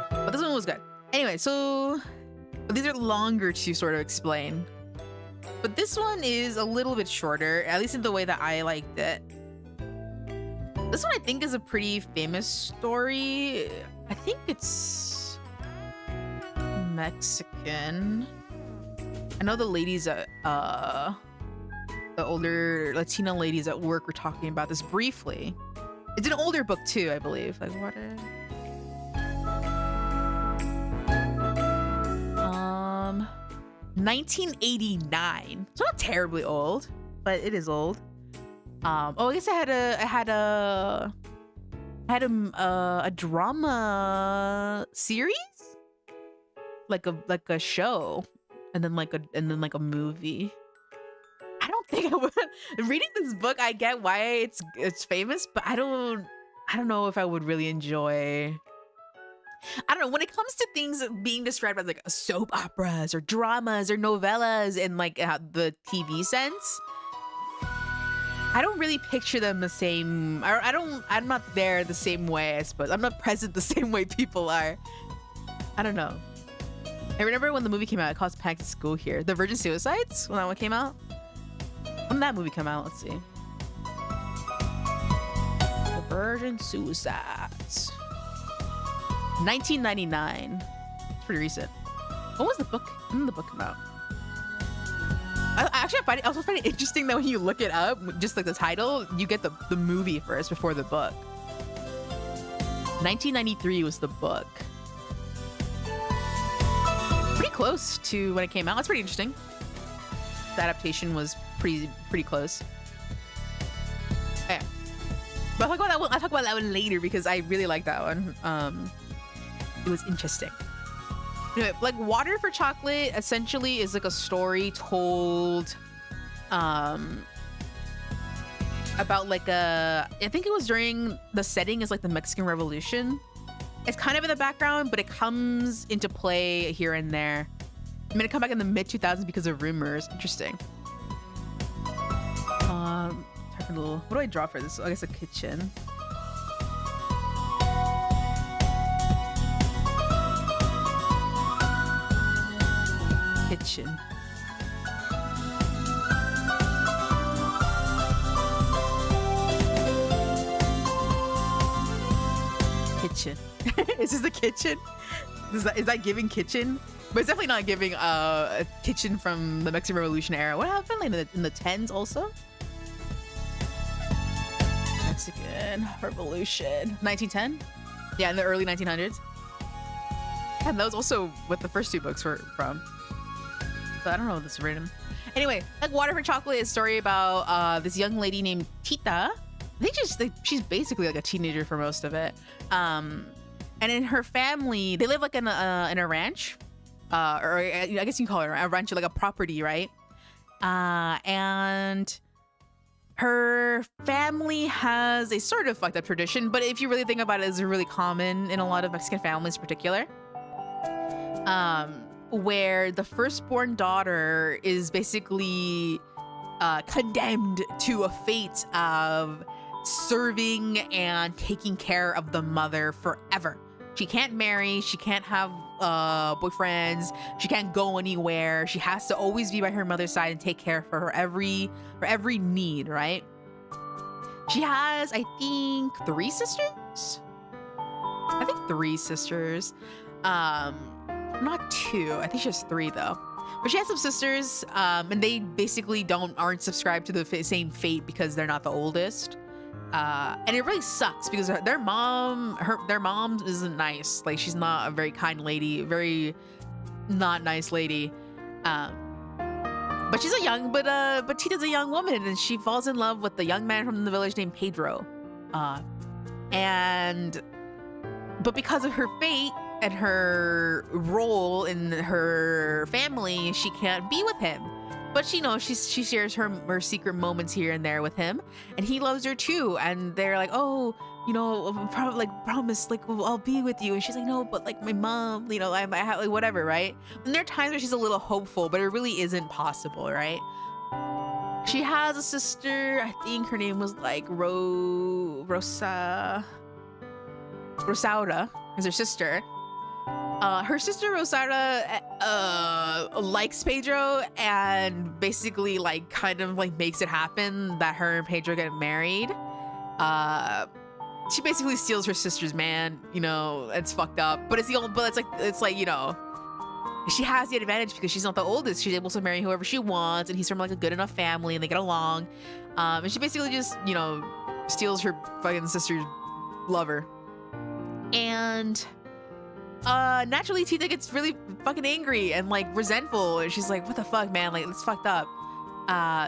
But this one was good. Anyway, so these are longer to sort of explain. But this one is a little bit shorter, at least in the way that I liked it. This one I think is a pretty famous story. I think it's Mexican. I know the ladies the the older Latina ladies at work were talking about this briefly. It's an older book too, I believe. Like what? 1989. It's not terribly old, but it is old. Oh, I guess I had a drama series, like a show, and then like a movie. I don't think I would. Reading this book, I get why it's famous, but I don't know if I would really enjoy. I don't know, when it comes to things being described as like soap operas or dramas or novellas in like the TV sense, I don't really picture them the same. I'm not there the same way, I suppose. I'm not present the same way people are. I don't know. I remember when the movie came out, it caused panic at school here. The Virgin Suicides, when that one came out. When did that movie come out? Let's see. The Virgin Suicides. 1999. It's pretty recent. What was the book? When did the book come out? I also find it interesting that when you look it up, just like the title, you get the movie first before the book. 1993 was the book. Pretty close to when it came out. That's pretty interesting. The adaptation was pretty close. Yeah. But I'll talk about that one later because I really like that one. It was interesting. Anyway, like Water for Chocolate essentially is like a story told about like I think it was during the setting is like the Mexican Revolution. It's kind of in the background, but it comes into play here and there. I'm gonna come back in the mid 2000s because of rumors. Interesting. What do I draw for this? I guess a kitchen. Kitchen. Kitchen. Is this the kitchen? Is that giving kitchen? But it's definitely not giving a kitchen from the Mexican Revolution era. What happened like in the 10s also? Mexican Revolution. 1910? Yeah, in the early 1900s. And that was also what the first two books were from. But I don't know if this is written. Anyway, like Water for Chocolate is a story about this young lady named Tita. I think she's basically like a teenager for most of it. And in her family, they live like in a ranch. Or I guess you can call it a ranch, like a property, right? And her family has a sort of fucked up tradition, but if you really think about it, it's really common in a lot of Mexican families in particular. Where the firstborn daughter is basically condemned to a fate of serving and taking care of the mother forever. She can't marry, she can't have boyfriends, she can't go anywhere. She has to always be by her mother's side and take care for her every need, right? She has, I think, 3 sisters. Not 2. I think she has 3 though. But she has some sisters, and they basically aren't subscribed to the same fate because they're not the oldest. And it really sucks because their mom isn't nice. Like, she's not a very kind lady, very not nice lady. But she's but Tita's a young woman, and she falls in love with the young man from the village named Pedro. But because of her fate and her role in her family, she can't be with him. But she shares her secret moments here and there with him, and he loves her too. And they're like, oh, promise, like, I'll be with you. And she's like, no, but like my mom, I have like whatever, right? And there are times where she's a little hopeful, but it really isn't possible, right? She has a sister. I think her name was like Rosaura is her sister. Her sister Rosaura likes Pedro and basically like kind of like makes it happen that her and Pedro get married. She basically steals her sister's man, it's fucked up, but it's like She has the advantage because she's not the oldest. She's able to marry whoever she wants, and he's from like a good enough family, and they get along. And she basically just, you know, steals her fucking sister's lover. And naturally, Tita gets really fucking angry and like resentful, and she's like, "What the fuck, man? Like, it's fucked up.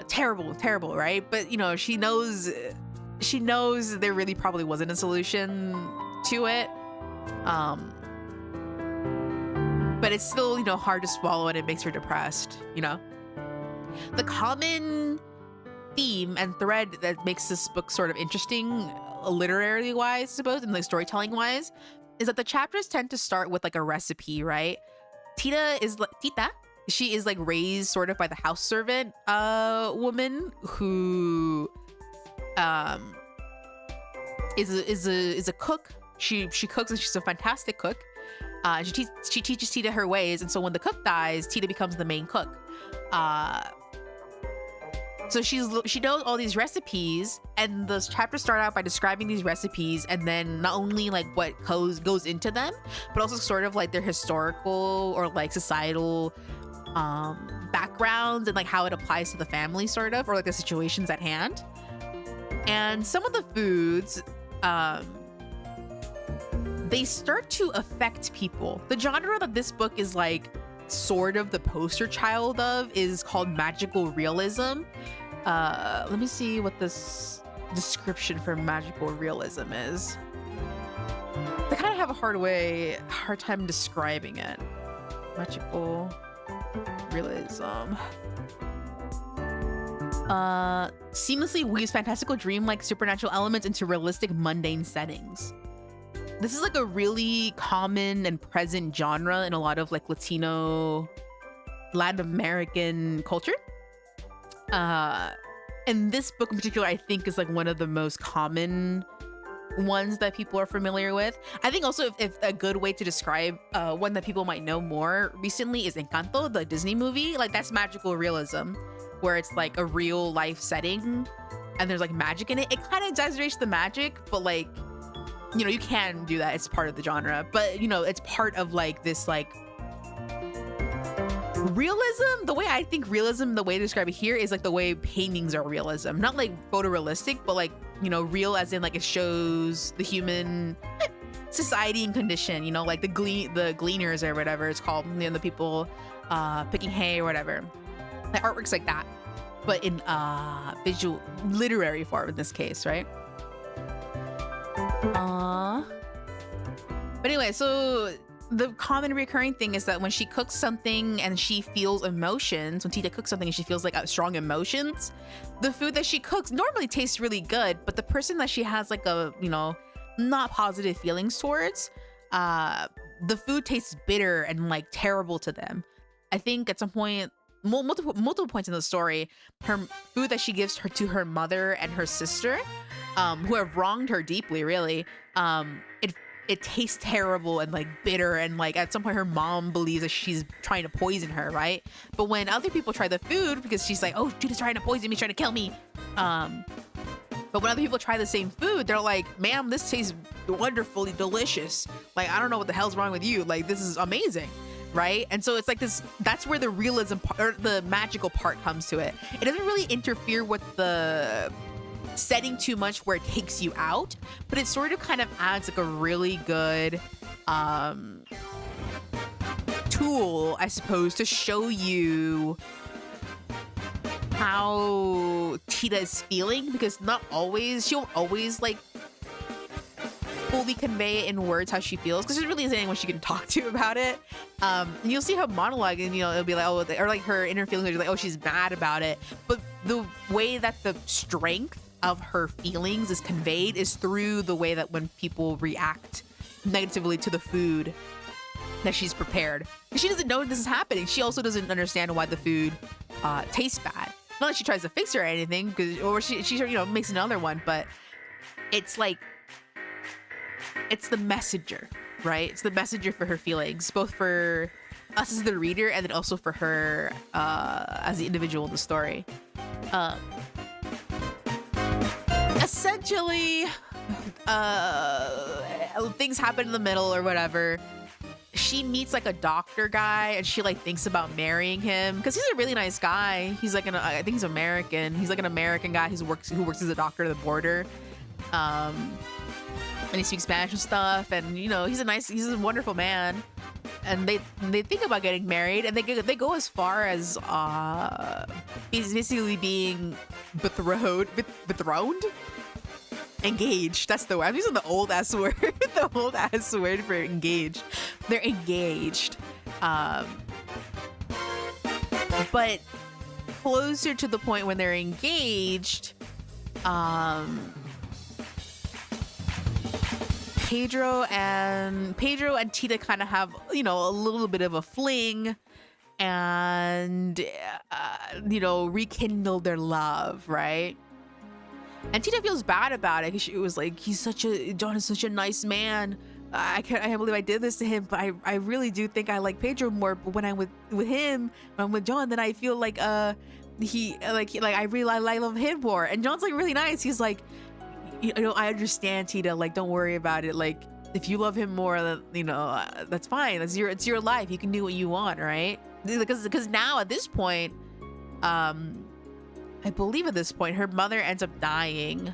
Terrible, right?" But you know, she knows there really probably wasn't a solution to it. But it's still, you know, hard to swallow, and it makes her depressed, you know? The common theme and thread that makes this book sort of interesting, literary wise, I suppose, and like storytelling wise, is that the chapters tend to start with like a recipe, right? Tita, she is like raised sort of by the house servant woman who is a cook. She cooks, and she's a fantastic cook. She teaches Tita her ways, and so when the cook dies, Tita becomes the main cook. So she knows all these recipes, and the chapters start out by describing these recipes, and then not only like what goes into them, but also sort of like their historical or like societal backgrounds and like how it applies to the family, sort of, or like the situations at hand. And some of the foods, they start to affect people. The genre that this book is like sort of the poster child of is called magical realism. Let me see what this description for magical realism is. I kind of have a hard time describing it. Magical realism. Seamlessly weaves fantastical dream-like supernatural elements into realistic mundane settings. This is like a really common and present genre in a lot of like Latino, Latin American culture. And this book in particular, I think, is like one of the most common ones that people are familiar with. I think also if a good way to describe one that people might know more recently is Encanto, the Disney movie. Like that's magical realism, where it's like a real life setting and there's like magic in it. It kind of exaggerates the magic, but like, you know, you can do that. It's part of the genre, but you know, it's part of like this like realism. The way I think realism, the way to describe it here is like the way paintings are realism, not like photorealistic, but like, you know, real as in like it shows the human society and condition, you know, like the gleaners or whatever it's called, you know, the people picking hay or whatever. The artwork's like that, but in visual literary form in this case, right? But anyway, so the common recurring thing is that when she cooks something and she feels emotions, when Tita cooks something and she feels like strong emotions, the food that she cooks normally tastes really good, but the person that she has like a, you know, not positive feelings towards, the food tastes bitter and like terrible to them. I think at some point, multiple points in the story, her food that she gives her to her mother and her sister, who have wronged her deeply, really, it tastes terrible and like bitter, and like at some point her mom believes that she's trying to poison her, right? But when other people try the food, because she's like, oh, Tita's trying to poison me, trying to kill me, but when other people try the same food, they're like, ma'am, this tastes wonderfully delicious. Like, I don't know what the hell's wrong with you. Like, this is amazing, right? And so it's like this, that's where the realism part, or the magical part comes to it. It doesn't really interfere with the setting too much where it takes you out, but it sort of kind of adds like a really good tool, I suppose, to show you how Tita is feeling, because she won't always like fully convey it in words how she feels, because there really isn't anyone she can talk to about it. And you'll see her monologue, and you know, it'll be like, oh, or like her inner feelings are like, oh, she's mad about it, but the way that the strength of her feelings is conveyed is through the way that when people react negatively to the food that she's prepared. And she doesn't know this is happening. She also doesn't understand why the food tastes bad. Not that she tries to fix her or anything, or she you know, makes another one, but it's like, it's the messenger, right? It's the messenger for her feelings, both for us as the reader and then also for her as the individual in the story. Essentially, things happen in the middle or whatever. she meets like a doctor guy, and she like thinks about marrying him because he's a really nice guy. He's like I think he's American. He's like an American guy who works as a doctor at the border. And he speaks Spanish and stuff, and you know, he's a wonderful man. And they think about getting married, and they go as far as basically being betrothed, engaged. That's the word. I'm using the old ass word, the old ass word for engaged. They're engaged, but closer to the point when they're engaged, Pedro and Tita kind of have, you know, a little bit of a fling, and you know, rekindle their love, right? And Tita feels bad about it because she was like, John is such a nice man. I can't believe I did this to him, but I really do think I like Pedro more. But when I'm with him, when I'm with John, then I feel like I love him more. And John's like really nice. He's like, you know, I understand, Tita. Like, don't worry about it. Like, if you love him more, then, you know, that's fine. It's your life. You can do what you want, right? Because now at this point, I believe at this point, her mother ends up dying.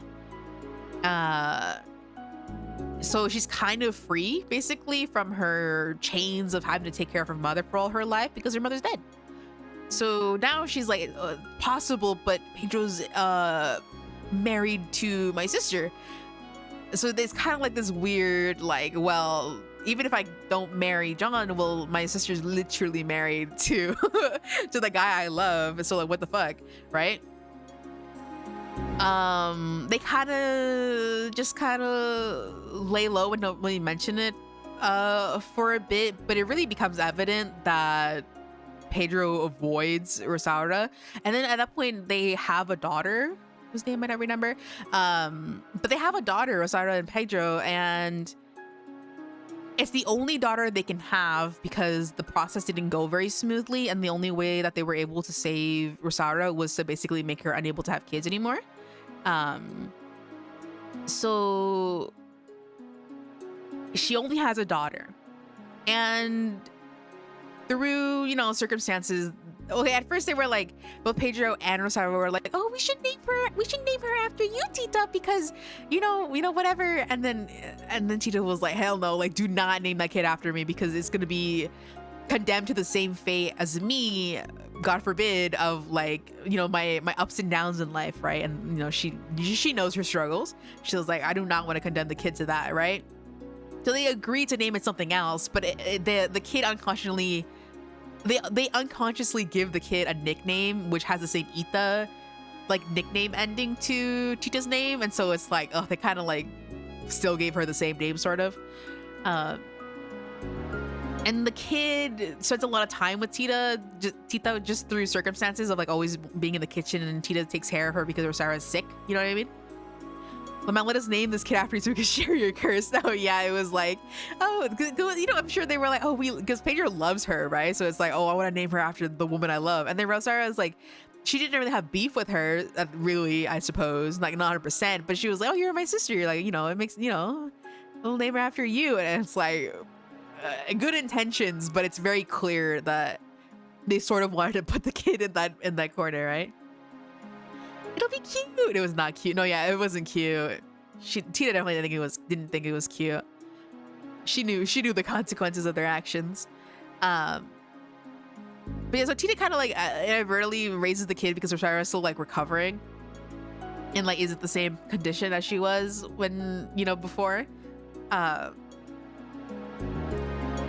So she's kind of free, basically, from her chains of having to take care of her mother for all her life because her mother's dead. So now she's like, possible, but Pedro's married to my sister. So there's kind of like this weird, like, well, even if I don't marry John, well, my sister's literally married to to the guy I love. So like, what the fuck, right? They kind of lay low and don't really mention it for a bit, but it really becomes evident that Pedro avoids Rosaura. And then at that point they have a daughter whose name I don't remember, but they have a daughter, Rosaura and Pedro, and it's the only daughter they can have because the process didn't go very smoothly, and the only way that they were able to save Rosaura was to basically make her unable to have kids anymore. So she only has a daughter, and through, you know, circumstances, okay, at first they were like, both Pedro and Rosario were like, oh, we should name her after you, Tita, because you know, whatever. And then Tita was like, hell no, like, do not name that kid after me, because it's gonna be condemned to the same fate as me, God forbid, of like, you know, my ups and downs in life, right? And you know, she knows her struggles. She was like, I do not want to condemn the kid to that, right? So they agreed to name it something else, but the kid unconsciously, they unconsciously give the kid a nickname which has the same Ita like nickname ending to Tita's name, and so it's like, oh, they kind of like still gave her the same name, sort of. And the kid spends a lot of time with Tita just through circumstances of like always being in the kitchen, and Tita takes care of her because Rosara's sick. You know what I mean? Lamau, let us name this kid after you so we can share your curse. Oh yeah, it was like, oh, you know, I'm sure they were like, oh, because Pedro loves her, right? So it's like, oh, I want to name her after the woman I love. And then Rosara is like, she didn't really have beef with her, really, I suppose, like not 100%, but she was like, oh, you're my sister. You're like, you know, it makes, you know, we'll name her after you. And it's like, good intentions, but it's very clear that they sort of wanted to put the kid in that corner, right? It'll be cute. It was not cute. No, yeah, it wasn't cute. Tita definitely didn't think it was cute. She knew the consequences of their actions. But yeah, so Tita kind of like inadvertently raises the kid because Rosario is still like recovering, and like is it the same condition as she was when, you know, before. And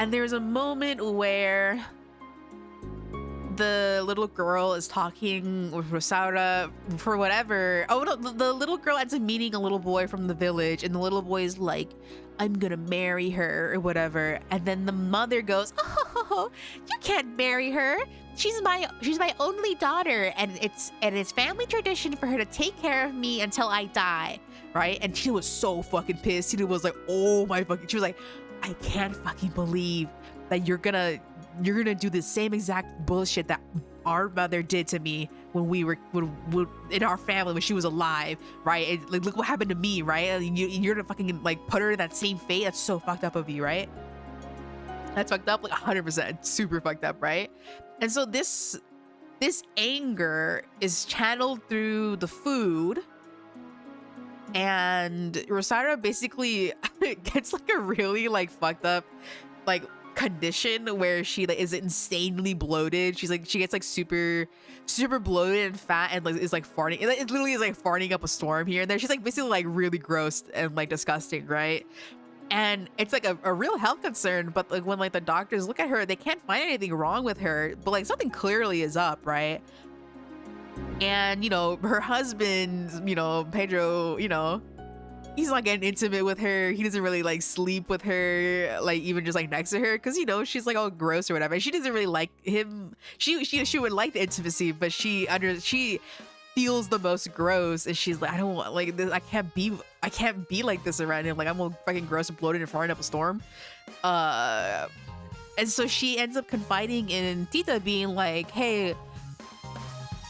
there's a moment where the little girl is talking with Rosaura for whatever. Oh no, the little girl ends up meeting a little boy from the village, and the little boy is like, I'm gonna marry her or whatever. And then the mother goes, oh, you can't marry her. She's my only daughter, and it's family tradition for her to take care of me until I die, right? And Tita was so fucking pissed. Tita was like, oh my fucking, she was like, I can't fucking believe that you're gonna do the same exact bullshit that our mother did to me when we were in our family when she was alive, right? Like, look what happened to me, right? You're gonna fucking like put her in that same fate. That's so fucked up of you, right? That's fucked up, like 100%, super fucked up, right? And so this anger is channeled through the food, and Rosario basically gets like a really like fucked up like condition where she like is insanely bloated. She gets like super bloated and fat and like is like farting. It literally is like farting up a storm here and there. She's like basically like really gross and like disgusting, right? And it's like a real health concern, but like when like the doctors look at her, they can't find anything wrong with her, but like something clearly is up, right? And, you know, her husband, you know, Pedro, you know, he's not getting intimate with her. He doesn't really like sleep with her, like even just like next to her, because, you know, she's like all gross or whatever. She doesn't really like him. She would like the intimacy, but she feels the most gross, and she's like, I don't want like this. I can't be like this around him. Like I'm all fucking gross and bloated and farting up a storm. And so she ends up confiding in Tita, being like, hey,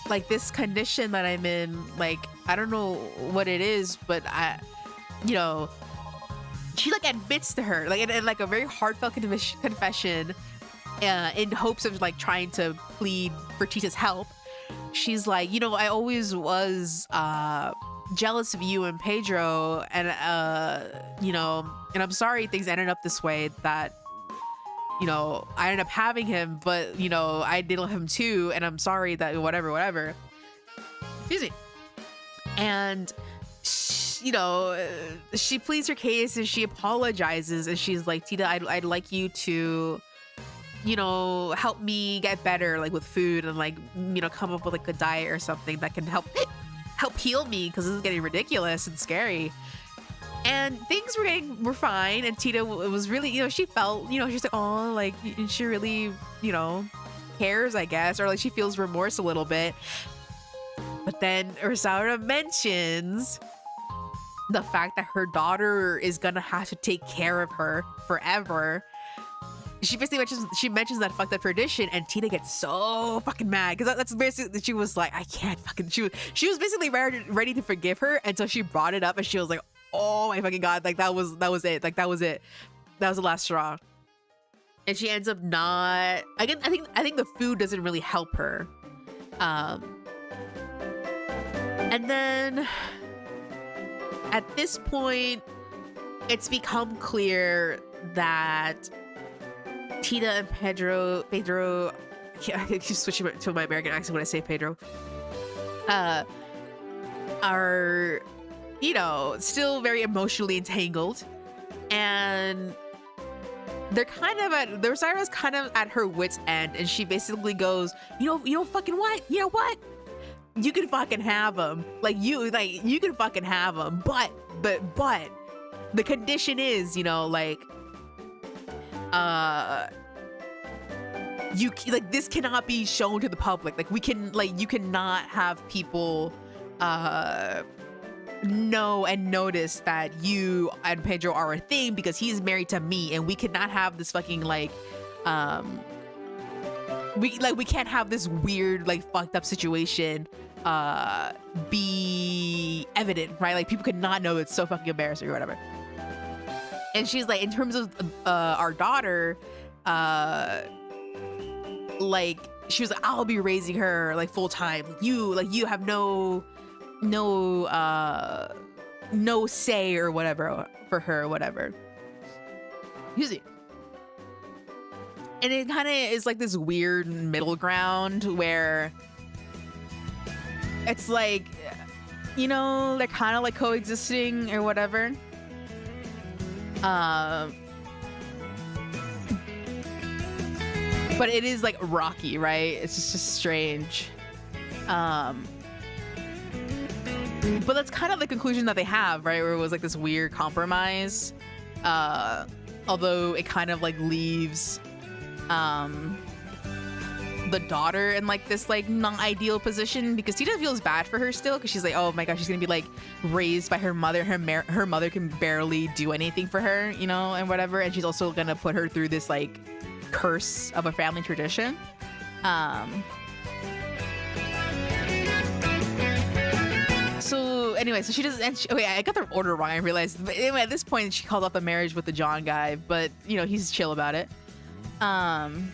like this condition that I'm in, like I don't know what it is, but you know, she like admits to her like in like a very heartfelt confession, in hopes of like trying to plead for Tita's help. She's like, you know, I always was jealous of you and Pedro, and you know, and I'm sorry things ended up this way, that you know, I ended up having him, but you know, I did love him too, and I'm sorry that whatever. Excuse me. And you know, she pleads her case and she apologizes, and she's like, Tita, I'd like you to, you know, help me get better, like with food, and like, you know, come up with like a diet or something that can help heal me, because this is getting ridiculous and scary. And things were fine, and Tita was really, you know, she felt, you know, she's like, oh, like she really, you know, cares, I guess, or like she feels remorse a little bit. But then Rosaura mentions the fact that her daughter is gonna have to take care of her forever. She basically mentions that fucked up tradition, and Tita gets so fucking mad, because that's basically, she was like, I can't fucking, she was basically ready to forgive her until she brought it up, and she was like, oh my fucking god, like that was it, like that was it, that was the last straw. And she ends up not, again, I think the food doesn't really help her. And then at this point, it's become clear that Tita and Pedro, I keep switching to my American accent when I say Pedro, are, you know, still very emotionally entangled, and they're kind of Rosara's kind of at her wit's end, and she basically goes, you know fucking what? You know what? You can fucking have them. You can fucking have them, but the condition is, you know, like, this cannot be shown to the public. Like, you cannot have people know and notice that you and Pedro are a thing, because he's married to me, and we cannot have this fucking we can't have this weird like fucked up situation be evident, right? Like people could not know. It's so fucking embarrassing or whatever. And she's like, in terms of our daughter, like she was like, I'll be raising her like full time. You have no say or whatever for her or whatever. Excuse me. And it kind of is like this weird middle ground where it's like, you know, they're kind of like coexisting or whatever. But it is like rocky, right? It's just strange. But that's kind of the conclusion that they have, right? Where it was like this weird compromise. Although it kind of like leaves the daughter in like this like non-ideal position, because Tita feels bad for her still, because she's like, oh my gosh, she's gonna be like raised by her mother. Her mother can barely do anything for her, you know, and whatever. And she's also gonna put her through this like curse of a family tradition. So anyway, so she doesn't. Okay, I got the order wrong. I realized. But anyway, at this point, she called off the marriage with the John guy, but you know he's chill about it. And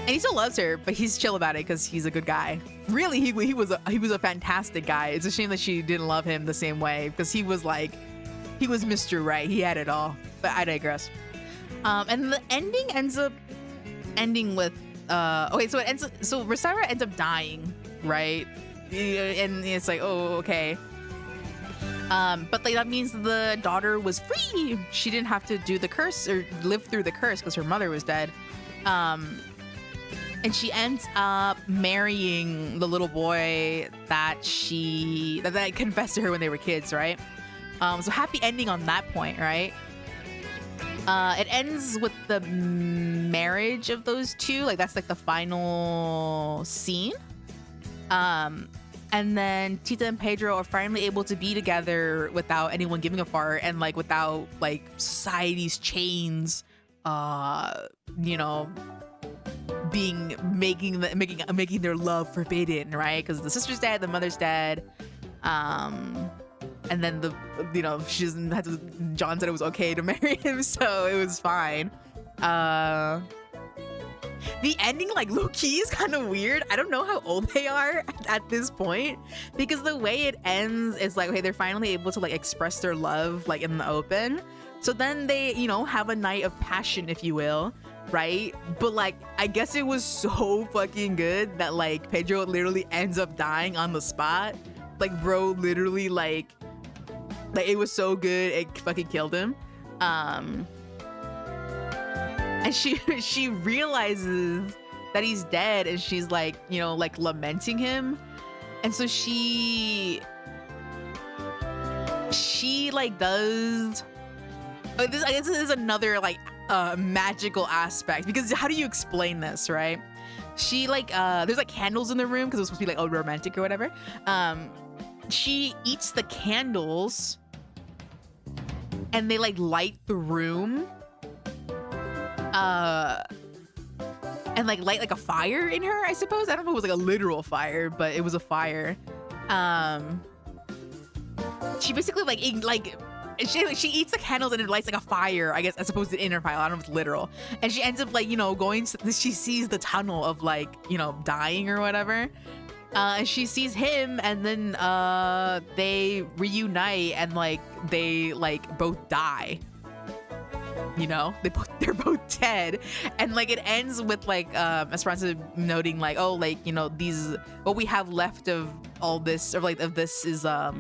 he still loves her, but he's chill about it because he's a good guy. Really, he was a fantastic guy. It's a shame that she didn't love him the same way because he was Mr. Right. He had it all. But I digress. And the ending ends up ending with okay, so Rhaenyra ends up dying, right? And it's like, oh, okay. But like that means the daughter was free. She didn't have to do the curse or live through the curse because her mother was dead. And she ends up marrying the little boy that confessed to her when they were kids, right? So happy ending on that point, right? It ends with the marriage of those two. Like that's like the final scene. And then Tita and Pedro are finally able to be together without anyone giving a fart and like without like society's chains, you know, making their love forbidden, right? Because the sister's dead, the mother's dead, and then she doesn't have to. John said it was okay to marry him, so it was fine. The ending, like, low-key is kind of weird. I don't know how old they are at this point, because the way it ends is like, okay, they're finally able to like express their love like in the open. So then they, have a night of passion, if you will, right? But like, I guess it was so fucking good that like Pedro literally ends up dying on the spot. Like, bro, literally like it was so good it fucking killed him. And she realizes that he's dead, and she's like, like lamenting him. And so she like does. I guess this is another like magical aspect, because how do you explain this, right? She like there's like candles in the room because it was supposed to be like romantic or whatever. She eats the candles, and they like light the room. And like light like a fire in her, I suppose. I don't know if it was like a literal fire, but it was a fire. She basically she eats the candles and it lights like a fire, I guess, as opposed to in her pile. I don't know if it's literal. And she ends up like, going to, she sees the tunnel of like, dying or whatever. And she sees him, and then they reunite, and like they like both die. They're both dead, and like it ends with like Esperanza noting like, oh, like these, what we have left of all this, or like of this, is the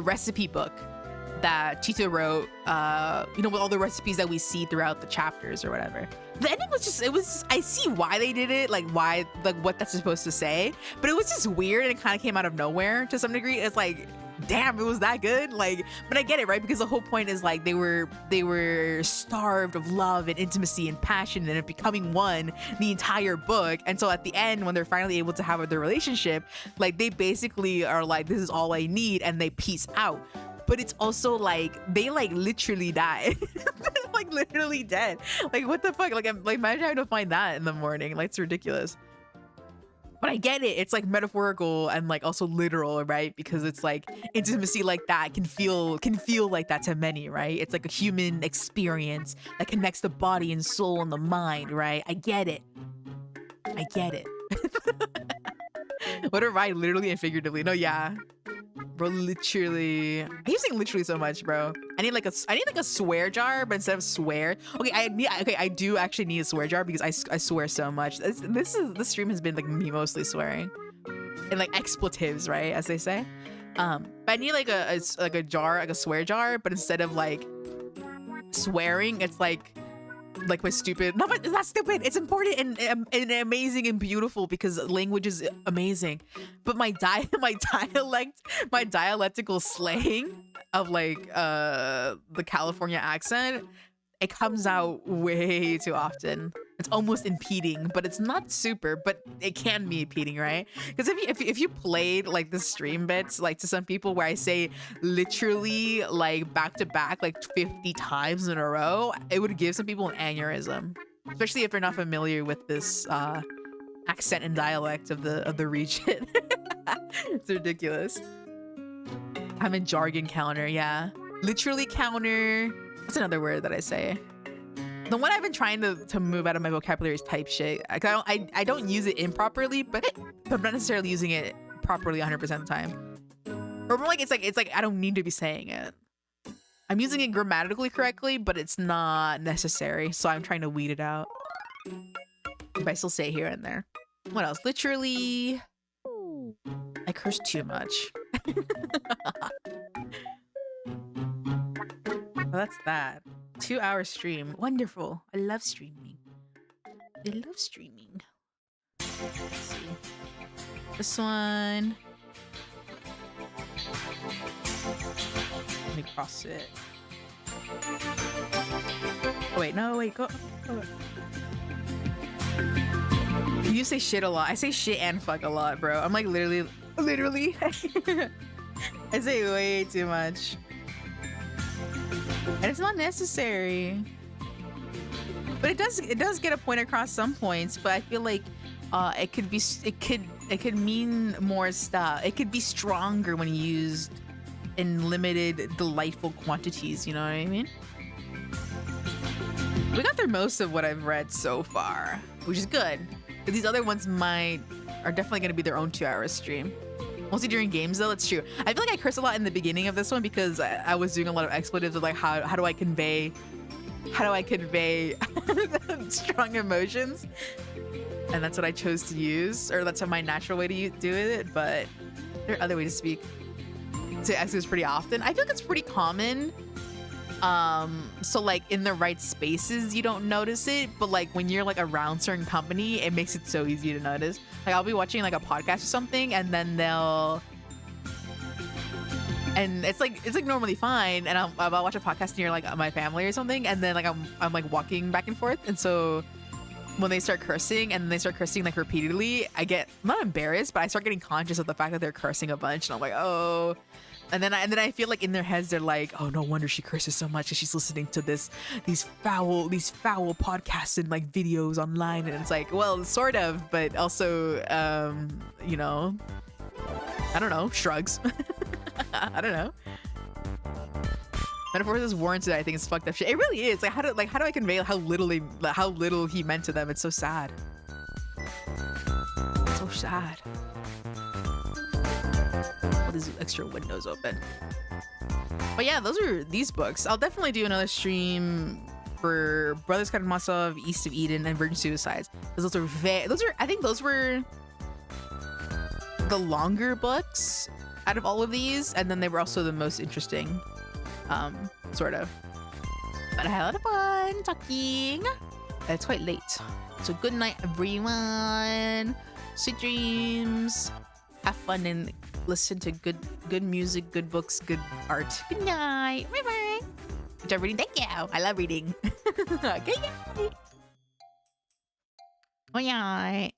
recipe book that Tito wrote, with all the recipes that we see throughout the chapters or whatever. The ending was I see why they did it, like why, like what that's supposed to say, but it was just weird, and it kind of came out of nowhere to some degree. It's like, damn, it was that good. Like, but I get it, right? Because the whole point is like they were starved of love and intimacy and passion and becoming one the entire book. And so at the end, when they're finally able to have their relationship, like they basically are like, this is all I need, and they peace out. But it's also like they like literally die. Like literally dead. Like, what the fuck? Like, I'm like, imagine having to find that in the morning. Like, it's ridiculous. But I get it. It's like metaphorical and like also literal, right? Because it's like intimacy like that can feel like that to many, right? It's like a human experience that connects the body and soul and the mind, right? I get it. What are right, literally and figuratively? No, yeah. Bro, literally. I keep saying literally so much, bro. I need like a swear jar, but instead of swear, I do actually need a swear jar because I swear so much. This stream has been like me mostly swearing and like expletives, right, as they say. But I need like a jar, like a swear jar, but instead of like swearing, it's like my stupid. No, but it's not stupid. It's important and amazing and beautiful because language is amazing. But my dialectical slang of like the California accent, it comes out way too often. It's almost impeding, but it's not super, but it can be impeding, right? Because if you played like the stream bits like to some people where I say literally like back to back like 50 times in a row, it would give some people an aneurysm, especially if they're not familiar with this accent and dialect of the region. It's ridiculous. I'm in jargon counter, yeah. Literally counter. That's another word that I say. The one I've been trying to move out of my vocabulary is type shit. I don't use it improperly, but I'm not necessarily using it properly 100% of the time. Or more like it's like I don't need to be saying it. I'm using it grammatically correctly, but it's not necessary. So I'm trying to weed it out. But I still say it here and there. What else? Literally, I curse too much. Well, that's that. 2-hour stream. Wonderful. I love streaming. I love streaming. Let's see. This one. Let me cross it. Oh, wait, no, wait, go. You say shit a lot. I say shit and fuck a lot, bro. I'm like literally. I say way too much. And it's not necessary. But it does get a point across some points, but I feel like it could mean more stuff. It could be stronger when used in limited, delightful quantities, you know what I mean? We got through most of what I've read so far, which is good. But these other ones are definitely going to be their own 2-hour stream. Mostly during games, though. It's true. I feel like I curse a lot in the beginning of this one because I was doing a lot of expletives of like how do I convey strong emotions, and that's what I chose to use, or that's my natural way to do it. But there are other ways to speak to exes pretty often. I feel like it's pretty common. So like in the right spaces, you don't notice it, but like when you're like around certain company, it makes it so easy to notice. Like I'll be watching like a podcast or something, and then it's like normally fine, and I'll watch a podcast near like my family or something, and then like I'm like walking back and forth, and so when they start cursing like repeatedly, I'm not embarrassed, but I start getting conscious of the fact that they're cursing a bunch, and I'm like, oh. And then I feel like in their heads they're like, oh, no wonder she curses so much because she's listening to these foul podcasts and like videos online. And it's like, well, sort of, but also, you know, I don't know, shrugs. I don't know. Metaphors is warranted. I think it's fucked up shit. It really is. Like how do I convey how little he meant to them? It's so sad. It's so sad. These extra windows open. But yeah, those are these books. I'll definitely do another stream for Brothers Karamazov, East of Eden, and Virgin Suicides, because I think those were the longer books out of all of these, and then they were also the most interesting, sort of. But I had a lot of fun talking. It's quite late, so good night, everyone. Sweet dreams. Have fun and listen to good music, good books, good art. Good night. Bye bye. Enjoy reading. Thank you. I love reading. Okay. Bye.